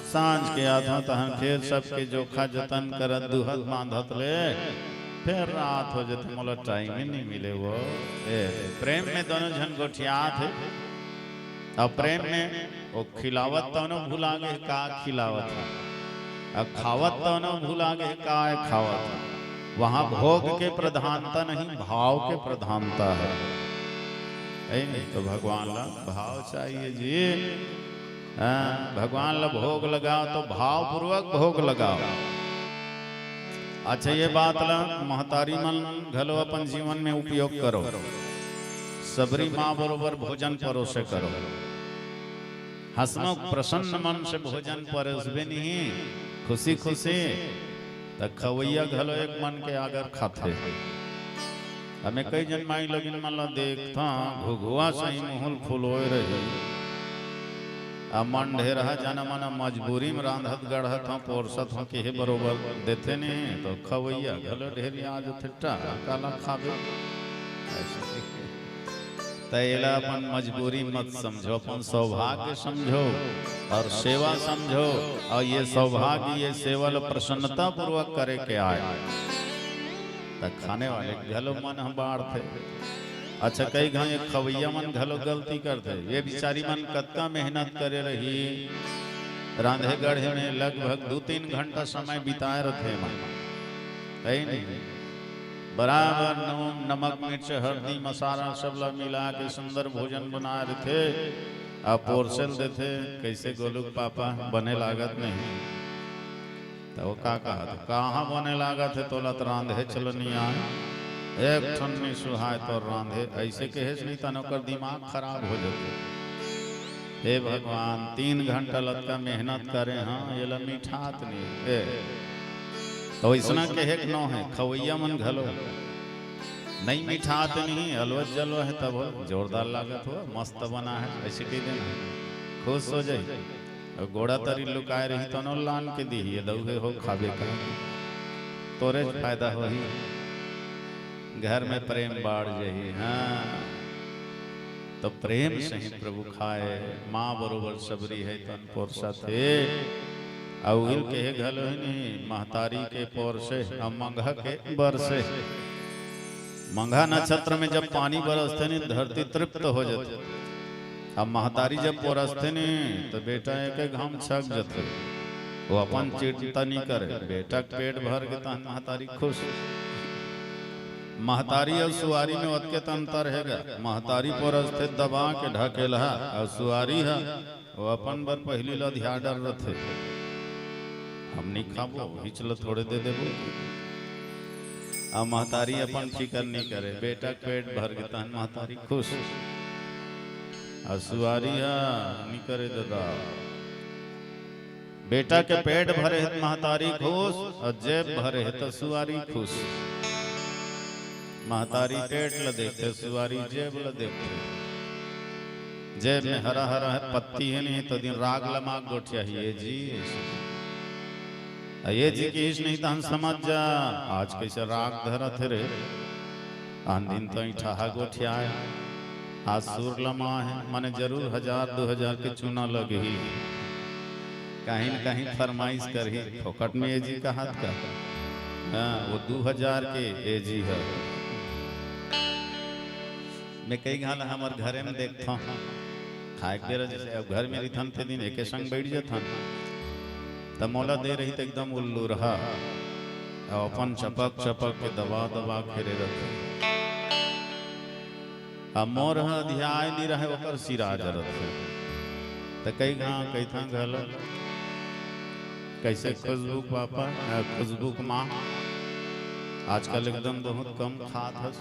Speaker 1: सांझ के आधा तहन फिर सबके जोखा जतन करत दुहत बांधत ले, फिर रात हो जाते, मोला टाइम ही नहीं मिले। वो प्रेम में दोनों जन गोठिया थे, और प्रेम में वो खिलावत तो न भूला गए का खिलावत है, अब खावत तो न भूला गए का खावत। वहां भोग के प्रधानता नहीं, भाव के प्रधानता है। नहीं तो भगवान ला भाव चाहिए जी। भगवान ला भोग लगाओ तो भाव पूर्वक भोग लगाओ। अच्छा ये बात ला महतारी मन घलो अपन जीवन में उपयोग करो। सबरी माँ बरोबर भोजन परोसे करो, हंसमुख प्रसन्न मन से भोजन परोसबे नहीं खुशी खुशी, तो खवैया घलो एक मन के आगर खाते। हमें कई जन माई लगिन मला देखता घुघुआ सही मुहुल फुलोए रही, अब मन ढेर जाना माना मजबूरी में रांधत गढ़त हूँ पोरसत हूँ कि बरोबर देते नहीं, तो खवैया घलो ढेर आज थिट्टा काला खावे। तैला अपन मजबूरी मत समझो, अपन सौभाग्य समझो और सेवा समझो, और ये सौभाग्य ये सेवा प्रसन्नता पूर्वक करे के आए। तक खाने वाले घलो मन हम बाढ़ थे। अच्छा कई घा एक खवैया मन घलो गलती करते, ये बिचारी मन कत्ता मेहनत करे रही, रांधे गढ़े में लगभग 2-3 घंटा समय बिताए रहे मन, नहीं बराबर नमक मिर्च हल्दी मसाला सब ला मिला के सुंदर भोजन बना रहे थे, अब पोर्शन देते कैसे गोलुक पापा बने लागत नहीं। तो वो का कहा तो कहाँ बने लागत है, तोला तो रांधे चलो नहीं आए, एक ठन्नी सुहाय तो रांधे ऐसे कहे नहीं तन कर दिमाग खराब हो जाते। हे भगवान 3 घंटा लटका मेहनत करे, हाँ ये ला मीठात नहीं तो इसना कहे न है। खवैया मन घलो नहीं मीठात नहीं, हलवा जलवा है तब जोरदार लागत हो, मस्त बना है ऐसे कह देना, खुश हो जाए। और गोड़ा तरी लुकाए रही तो न लान के दी दौहे हो खावे का, तोरे फायदा हो ही, घर में प्रेम बाढ़ जाही। हाँ तो प्रेम से ही प्रभु खाए। माँ बरोबर सबरी है तन पोरसा थे अउल के घल महतारी के पोर से मंघा के बरसे। मंघा नक्षत्र में जब पानी बरसते नहीं धरती तृप्त हो जाती। अब महतारी जब पोरसते नहीं तो बेटा एक घाम छक जाते। वो अपन चिंता नहीं करे, बेटा पेट भर के तहन महतारी खुश। महतारी और सुवारी में अत्यंत अंतर हैगा। महतारी पोरसते दबा के ढकेला और सुवारी है वो अपन बर पहली लधिया डर रथे। हम नहीं खाबो हिचल थोड़े दे देबो। अब महतारी अपन फिकर नहीं करे, बेटा पेट भर के तहन महतारी खुश। और सुवारी नहीं करे दादा, बेटा के पेट भरे है महतारी खुश और जेब भरे है तो सुवारी खुश। महतारी पेट ल देखते, सुवारी जेब ल देखते। जेब में हरा हरा है पत्ती है नहीं तो दिन राग लमाक गोठिया ये जी ये जी की इस नहीं तो हम समझ जा आज कैसे राग धरा थे रे। आन दिन तो ठहा गोठिया है, आज सुर लमा है, माने जरूर 1000-2000 के चूना लगे ही। कहीं न कहीं फरमाइश कर ही फोकट में एजी का हाथ का। हाँ वो 2000 के एजी है। मैं कई घाल हमारे घरे में देखता हूँ खाए बेरा जैसे अब घर में रिथन थे दिन एक संग बैठ जाता तब मौला दे रही तो एकदम उल्लू रहा अपन चपक चपक के दबा दबा खेरे रखे। अब मोर ध्याय नहीं रहे ओकर सिरा जरत है तो कई घाव कई था घल कैसे खुशबू पापा खुशबू माँ आजकल एकदम बहुत कम खात है।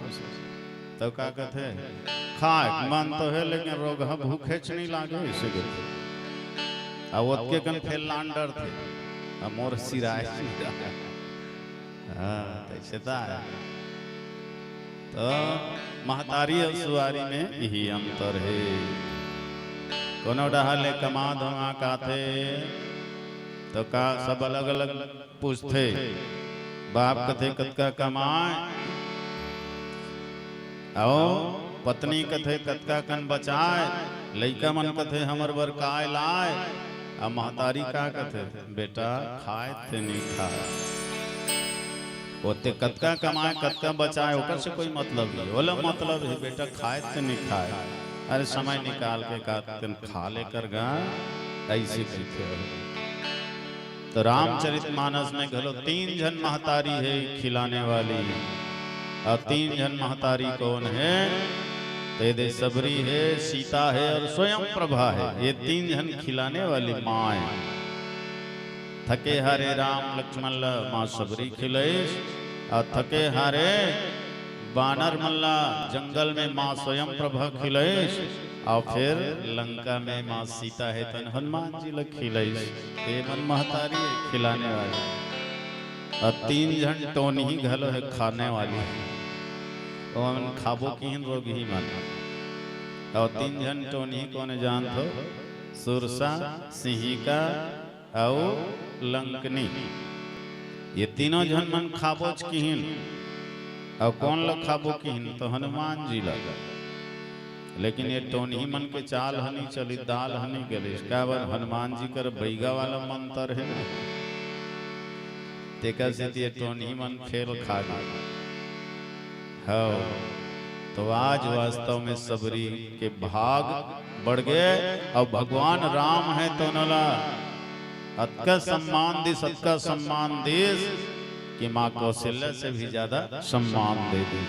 Speaker 1: तो क्या कहते खाए मन तो है लेकिन रोग भूखे नहीं लागे इसे अब ओके कन फेल लांडर थे अब मोर सिराय ऐसे तो महतारी और सुवारी में यही अंतर है। कोनो डहाले कमा धोआ काथे तो का सब अलग अलग पूछते। बाप कथे कतका कमाए आओ पत्नी कथे कतका कन बचाए, लइका मन कथे हमर बर काय लाए। अब महतारी का कथे बेटा खाए ते नहीं खाए ओते कतका कमाए कतका बचाए ओकर से कोई मतलब नहीं। बोला मतलब है बेटा खाए ते नहीं खाए, अरे समय निकाल के का खा लेकर गा ऐसे सीखे। तो रामचरितमानस में घलो 3 जन महतारी है खिलाने वाली और 3 जन महतारी कौन है तो दे सबरी है सीता है और स्वयं प्रभा है। ये 3 जन खिलाने वाली माँ है। थके हारे राम लक्ष्मण माँ सबरी खिलाई और थके हारे बानर मल्ला जंगल में माँ स्वयं प्रभा खिलाई और फिर लंका में माँ सीता है तन हनुमान जी लग खिलाई। ये मन महतारी खिलाने वाली और 3 जन टोन ही घलो है खाने वाली तो हम खाबो की रोग ही मान। और 3 जन टोन ही कौन जान थो सुरसा सिंहिका और लंकनी। ये तीनों जन मन खाबोच किहिन और कौन लोग खाबो किहिन तो हनुमान जी लगा। लेकिन ये टोन ही मन के चाल हनी चली दाल हनी गले इसका बार हनुमान जी कर बैगा वाला मंत्र है ना तेका से ये टोन ही मन खेल खा गया। हाँ तो आज वास्तव में सबरी के भाग बढ़ गए और भगवान राम है तो नला अतका सम्मान दी सबका सम्मान देश कि माँ कौशल्या से भी ज्यादा सम्मान दे दी।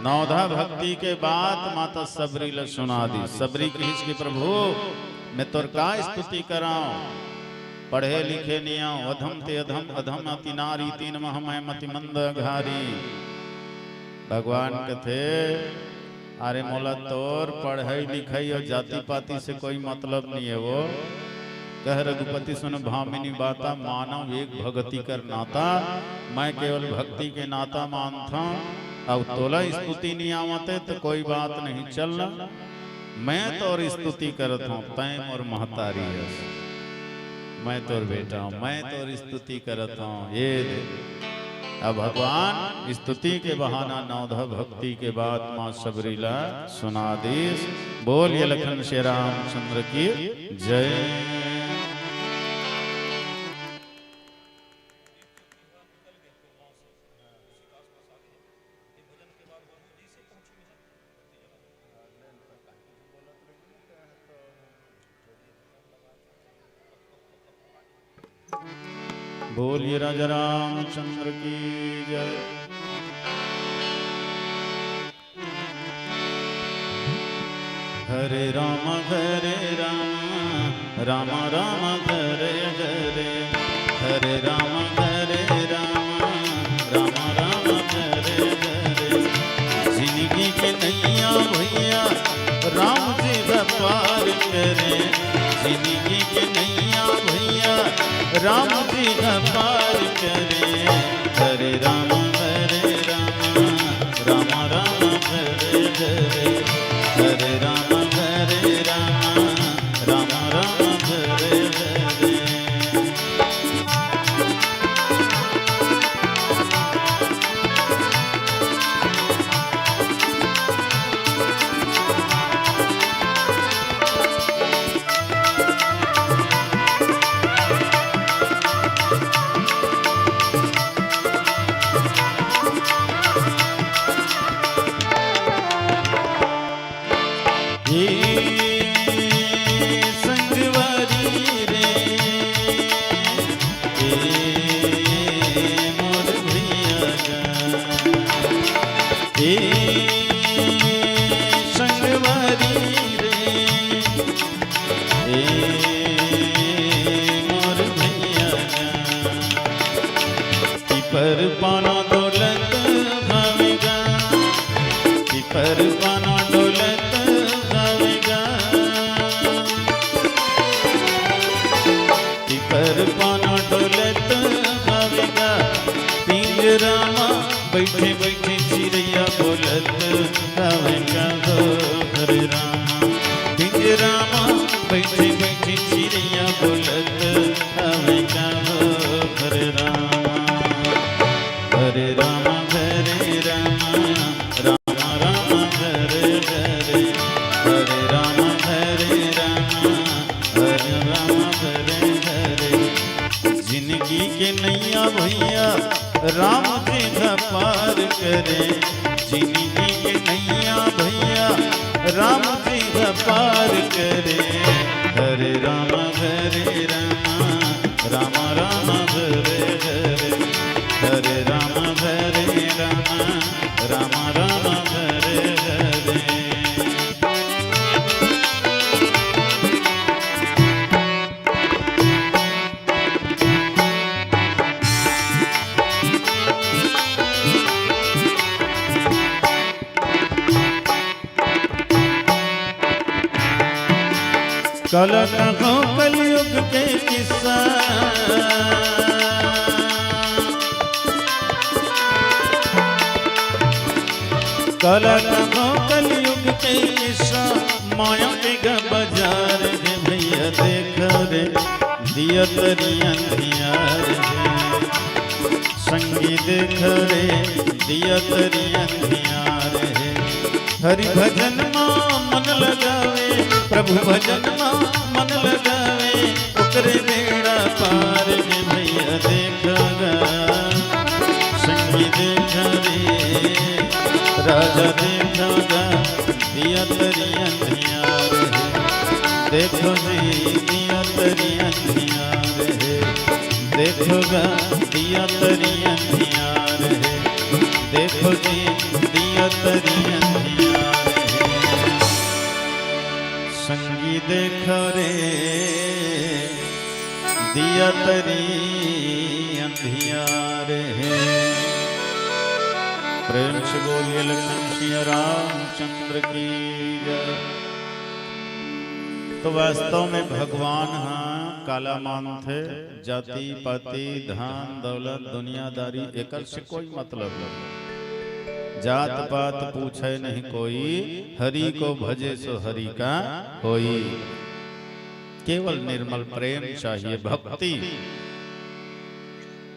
Speaker 1: नौधा भक्ति के बाद माता सबरी ल सुना दी। सबरी की प्रभु मैं तोर का स्तुति कराऊं, पढ़े लिखे निया अधम ते अधम अधम अति नारी 3 मह मैं मति मंद घारी। भगवान कथे अरे मोला तोर पढ़ाई लिखाई और जाति पाति से कोई मतलब नहीं है। वो कह रघुपति सुन भामिनी बाता मानव एक भक्ति कर नाता, मैं केवल भक्ति के नाता मानता अब तोला स्तुति नहीं आवते तो कोई बात नहीं चलना। मैं तोर स्तुति करता हूँ तैम और महतारी है, मैं तोर बेटा हूँ, मैं तोर स्तुति करता हूँ। ये अब भगवान स्तुति के बहाना नौधा भक्ति के बाद मां सबरीला सुनादेश। बोलिए लखन श्री रामचंद्र की जय। बोलिए राजा रामचंद्र की जय। हरे राम राम राम हरे हरे, हरे राम राम राम हरे हरे। जिंदगी के नैया भैया राम जी पार करे, जिंदगी के नैया भैया राम जी पार करे। हरे राम राम राम हरे हरे, हरे राम राम राम हरे हरे। पर पाना दौलत भावेगा, पर पाना दौलत भावेगा, पर पाना दौलत भावेगा। पिंजरा बैठे बैठे चिड़ैया बोलत भावेगा हो हरे राम। पिंजरा बैठे बैठे चिड़ैया बोलत भावेगा हो हरे राम। हरे राम राम राम हरे हरे, हरे राम हरे हरे। जिंदगी के नैया भैया राम जी पार करे, जिंदगी के नैया भैया राम जी पार करे। हरे राम राम राम हरे हरे, हरे राम राम राम हरे हरे। कल कहो कलयुग के किस्सा, कल कहो कलयुग के किस्सा। माया के बाजार है भैया देख रे, दिया तरी अंधियार है। संगी देख रे दिया तरी अंधियार है। हरि भजन मां मन लगावे, प्रभु भजन मां मन लगावे। उतरे बेड़ा पार है भैया देखगा, संगी देख रे राजा देखगा। दिया तरी अंधियार है, देखो जी दिया तरी अंधियार है। देखोगा दिया तरी अंधियार है, देखो जी दिया तरी अंधियार है। संगी देखो रे दिया तरी अंधियार है। प्रेम से बोलिए लखन श्री रामचंद्र की जय। तो वास्तव में भगवान हाँ काला मान थे। जाति पाति धन दौलत दुनियादारी एकर से कोई मतलब नहीं। जात पात पूछे नहीं कोई, हरि को भजे सो हरि का होई। केवल निर्मल प्रेम चाहिए, भक्ति।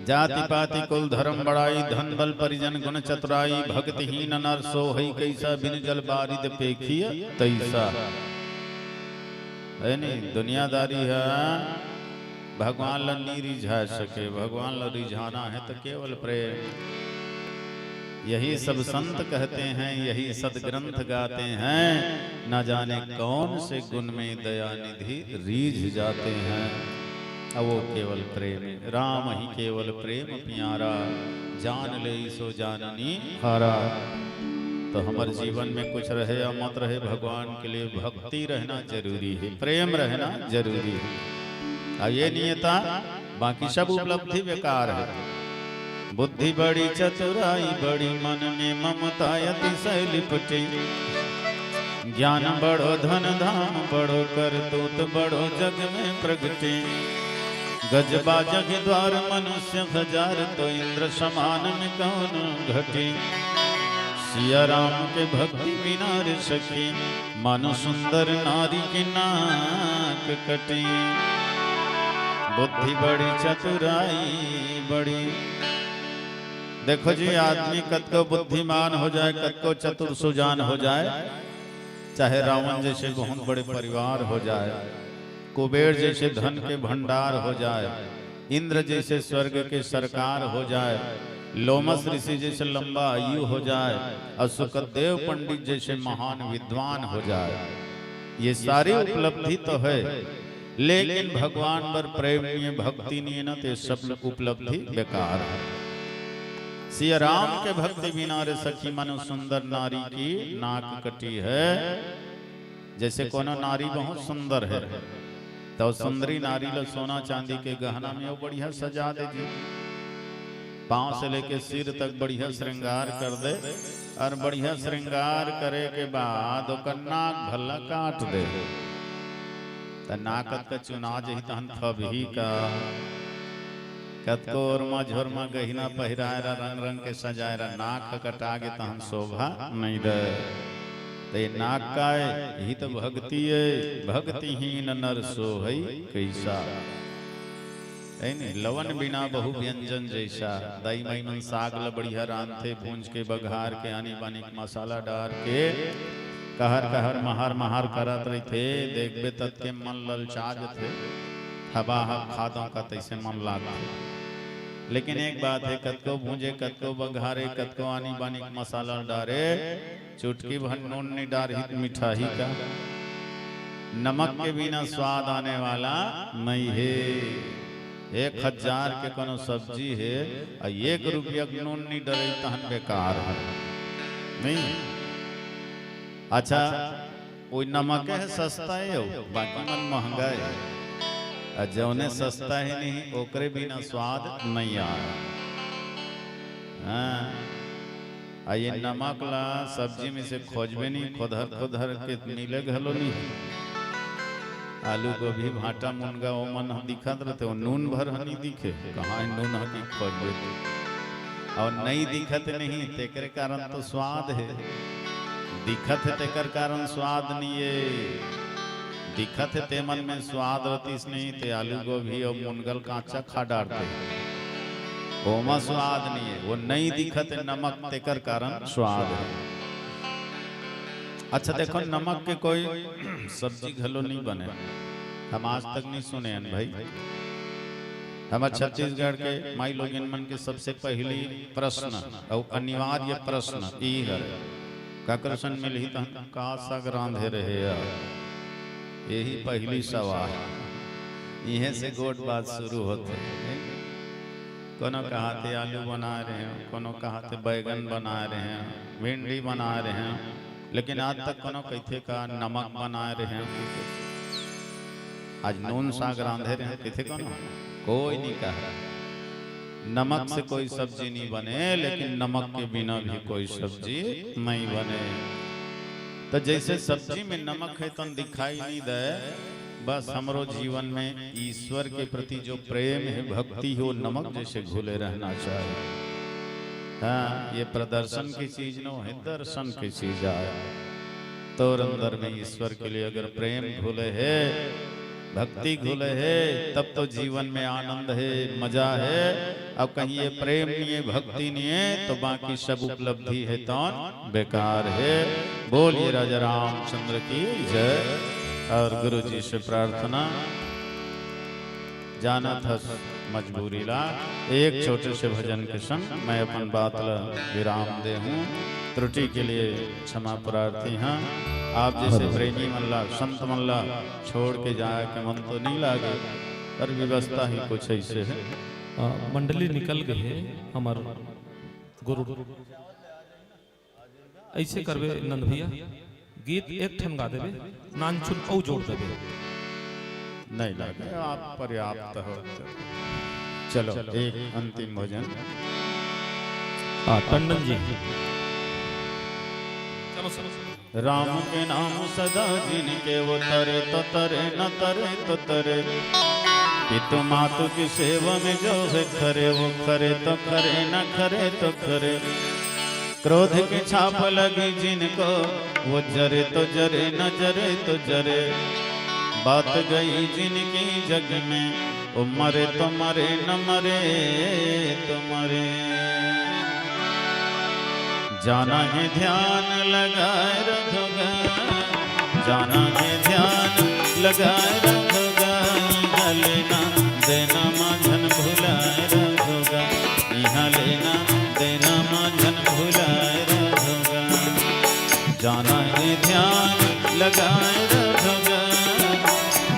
Speaker 1: जाति पाति कुल धर्म बड़ाई धन बल परिजन गुण चतुराई भक्तिहीन नर सो हई कैसा बिन जल बारिद पेखिय तैसा। है नहीं दुनियादारी है भगवान ला नहीं रिझा सके, भगवान ला रिझाना है तो केवल प्रेम। यही सब संत कहते हैं, यही सदग्रंथ गाते हैं, न जाने कौन से गुण में दया निधि रीझ जाते हैं। अब वो केवल प्रेम, राम ही केवल प्रेम प्यारा, जान ले सो जाननी हारा। तो हमारे जीवन में कुछ रहे या मत रहे, भगवान के लिए भक्ति रहना जरूरी है, प्रेम रहना जरूरी है। ये नियता, बाकी सब उपलब्धि बेकार है। बुद्धि बड़ी चतुराई बड़ी मन में ममता अतिशय लिपटे, ज्ञान बड़ो धन धाम बड़ो कर दूत बड़ो जग में प्रगटे। गजबा जग द्वार मनुष्य हजार तो इंद्र समान में कौन घटे। सिया राम के भक्ति बिना रे सखी, मानो सुंदर नारी की नाक कटे। बुद्धि बड़ी चतुराई बड़ी, देखो जी आदमी कद को बुद्धिमान हो जाए, कद को चतुर सुजान हो जाए, चाहे रावण जैसे बहुत बड़े परिवार हो जाए, कुबेर जैसे धन के भंडार हो जाए, इंद्र जैसे स्वर्ग के सरकार हो जाए, लोमस ऋषि जैसे लंबा आयु हो जाए, और सुखदेव पंडित जैसे महान विद्वान हो जाए। ये सारी उपलब्धि तो है, लेकिन भगवान पर प्रेम नहीं, भक्ति नहीं है ना, तो सब उपलब्धि बेकार है। सिया राम के भक्ति बिना रे सखी मनु सुंदर नारी की नाक कटी है। जैसे कोनो नारी बहुत सुंदर है तो सुंदरी नारी लो सोना चांदी के गहना में वो बढ़िया सजा दे जी, पांव से लेके सिर तक बढ़िया श्रृंगार कर दे, और बढ़िया श्रृंगार करे के बाद ओकर नाक भल्ला काट दे, तो नाकत का चुना जही तहन फबही का। कतको ओरमा झोरमा गहिना पहिराए रंग रंग के सजाए नाक कटा के तहन शोभा नहीं दे। तो ये नाक का है, यही तो भक्ति है। भक्तिहीन नर सो है कैसा, है नहीं लवन बिना बहु व्यंजन जैसा। दही मई मन साग ल बढ़िया रांधे, भूंज के बघार के आनी बानी मसाला डाल के कहर कहर महार महार करत रही थे। देखबे तत के मन ललचाज थे, हवा खादों का तैसे मन लाग। लेकिन एक बात है, कतको भूंजे कतको बघारे कतको आनी बानी मसाला डारे, चुटकी भर नून नहीं डारी मिठाई का। नमक के बिना स्वाद आने वाला नहीं है। 1000 के कोनो सब्जी है और 1 रुपया नून नहीं डरे तहन बेकार है नहीं। अच्छा वो नमक है सस्ता है, बाकी मन महंगा है। जौने सस्ता है नहीं ओकरे बिना स्वाद नहीं आया। हाँ ये नमक ला सब्जी में से खोजबे नहीं, खोदर खोदर के मिले घलो नहीं। आलू गोभी भाटा मुनगा वो मन दिखत रहते, वो नून भर हनी दिखे, कहाँ नून हनी खोजबे और नहीं दिखत नहीं, तेकर कारण तो स्वाद है। दिखत है तेकर कारण स्वाद नहीं है। दिखत है ते मन में स्वाद रतीस नहीं, ते आलू गोभी और मुनगल कांचा खा डालते, ओमा स्वाद नहीं है। वो नहीं दिखत है नमक, तेकर कारण स्वाद है। अच्छा देखो नमक के कोई सब्जी घलो नहीं बने, हम आज तक नहीं सुने हैं भाई। हमारे छत्तीसगढ़ के माई लोगन मन के सबसे पहली प्रश्न और अनिवार्य प्रश्न ई है, काकरसन में लिही तहन का साग रांधे रहे यार। यही पहली सवाल, यहीं से गोट बात शुरू होते। कोनो कहते आलू बना रहे हैं, कोनो कहते बैगन बना रहे हैं, भिंडी बना रहे हैं, लेकिन आज तक कोनो कहते का नमक बना रहे हैं। आज नून साग रांधे रहे हैं, कहते कोनो कोई नहीं कहा नमक से कोई सब्जी नहीं बने, लेकिन नमक के बिना भी कोई सब्जी नहीं बने। तो जैसे सब्जी में नमक है तो दिखाई नहीं दे, बस हमरो जीवन में ईश्वर के प्रति जो प्रेम है भक्ति हो नमक जैसे घुले रहना चाहिए। हाँ ये प्रदर्शन की चीज न है, दर्शन की चीज आए। तो अंदर में ईश्वर के लिए अगर प्रेम घुले है भक्ति घुल है तब तो जीवन में आनंद है, मजा है। अब कहीं ये प्रेम नहीं है, भक्ति नहीं है, तो बाकी सब उपलब्धि है तो बेकार है। बोलिए राजा रामचंद्र की जय। और गुरु जी से प्रार्थना, जाना था मजबूरी ला, एक छोटे से भजन के संग मैं अपन बात ला विराम दे हूँ। त्रुटि के लिए क्षमा प्रार्थी हैं। आप जैसे प्रेमी मल्ला संत मल्ला छोड़ के जाए के मन तो नहीं लागे, पर व्यवस्था ही कुछ ऐसे है।
Speaker 2: मंडली निकल गई है हमार गुरु। ऐसे करवे नंद भैया, गीत एक ठन गा देवे, नान चुन औ जोड़ देवे।
Speaker 1: नहीं लगे आप पर्याप्त हो। चलो एक अंतिम भजन।
Speaker 2: टंडन जी
Speaker 1: राम के नाम सदा जिनके वो तरे तो तरे न तरे तो तरे, पितु मातु की सेवा में जो है खरे वो खरे तो खरे न खरे तो खरे। क्रोध की छाप लगी जिनको वो जरे तो जरे न जरे तो जरे। बात गई जिनकी जग में वो मरे तो मरे न मरे तो मरे। जाना है ध्यान लगाए रखोगा, जाना है ध्यान लगाए रखोगा। यहाँ लेना देना माझन भुलाए रखोगा, यहाँ लेना देना माझन भुलाए रखोगा। जाना है ध्यान लगाए रखोगा,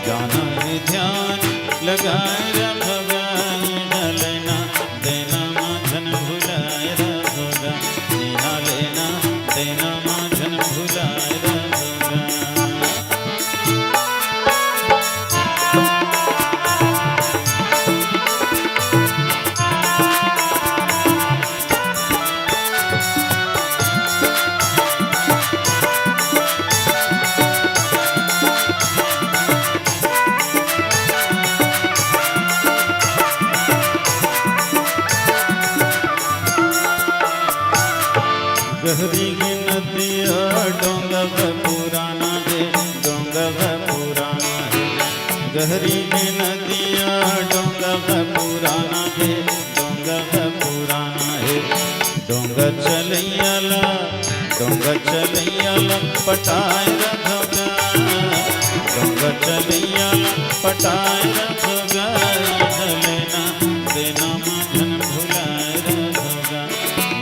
Speaker 1: जाना है ध्यान लगाए रखोगा। यहाँ लेना देना माझन भुलाए रखोगा, यहाँ लेना देना माझन भुलाए रखोगा। गहरी नदिया डोंगा पुराना है, डोंगा पुराना है। गहरी नदिया डोंगा पुराना है, डोंगा पुराना है। डोंगा चलैयाला पटाए रखोगा, डोंगा चलैयाला पटाए रखोगा। लेना देना माझन भुलाए रखोगा,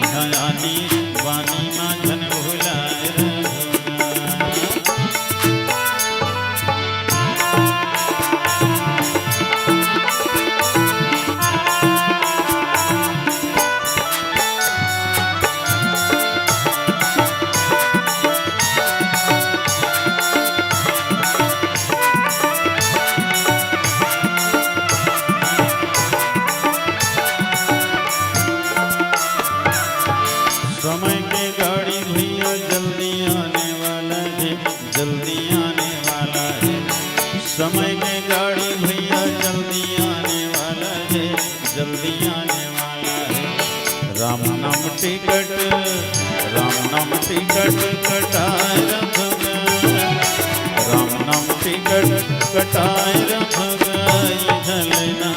Speaker 1: यहाँ आनी वानी माझन भुलाए रखोगा। समय की गाड़ी भैया जल्दी आने वाला है, जल्दी आने वाला है। समय की गाड़ी भैया जल्दी आने वाला है, जल्दी आने वाला है। राम नाम टिकट कटाए रखोगा, राम नाम टिकट कटाए रखोगा। यहाँ लेना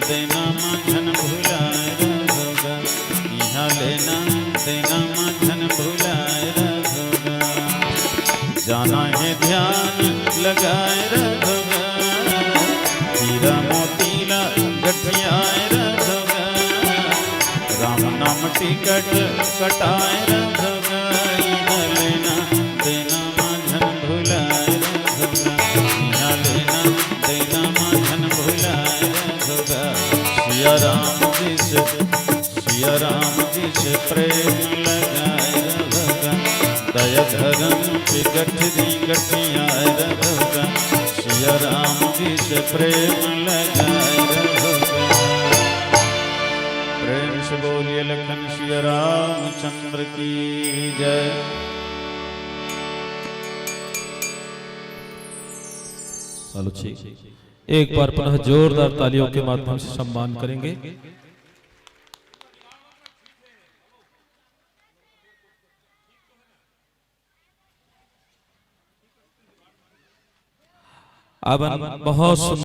Speaker 1: देना माझन भुलाए रखोगा, यहाँ लेना देना माझन भुलाए रखोगा। जाना है ध्यान लगाए रखोगा, हीरा मोतीला गठियाए रखोगा। राम नाम टिकट कटाए रखोगा, यहाँ लेना देना माझन भुलाए रखोगा, यहाँ लेना देना माझन भुलाए रखोगा। सिया राम जी से प्रेम लगाए रखोगा, दया धर्म की गठरी गठियाए रखोगा। सिया राम जी से प्रेम लगाए रखोगा। प्रेम से बोलिए लखन सिया रामचंद्र की जय।
Speaker 2: चलो ठीक, एक बार पुनः जोरदार तालियों के माध्यम से सम्मान करेंगे। अब बहुत सुंदर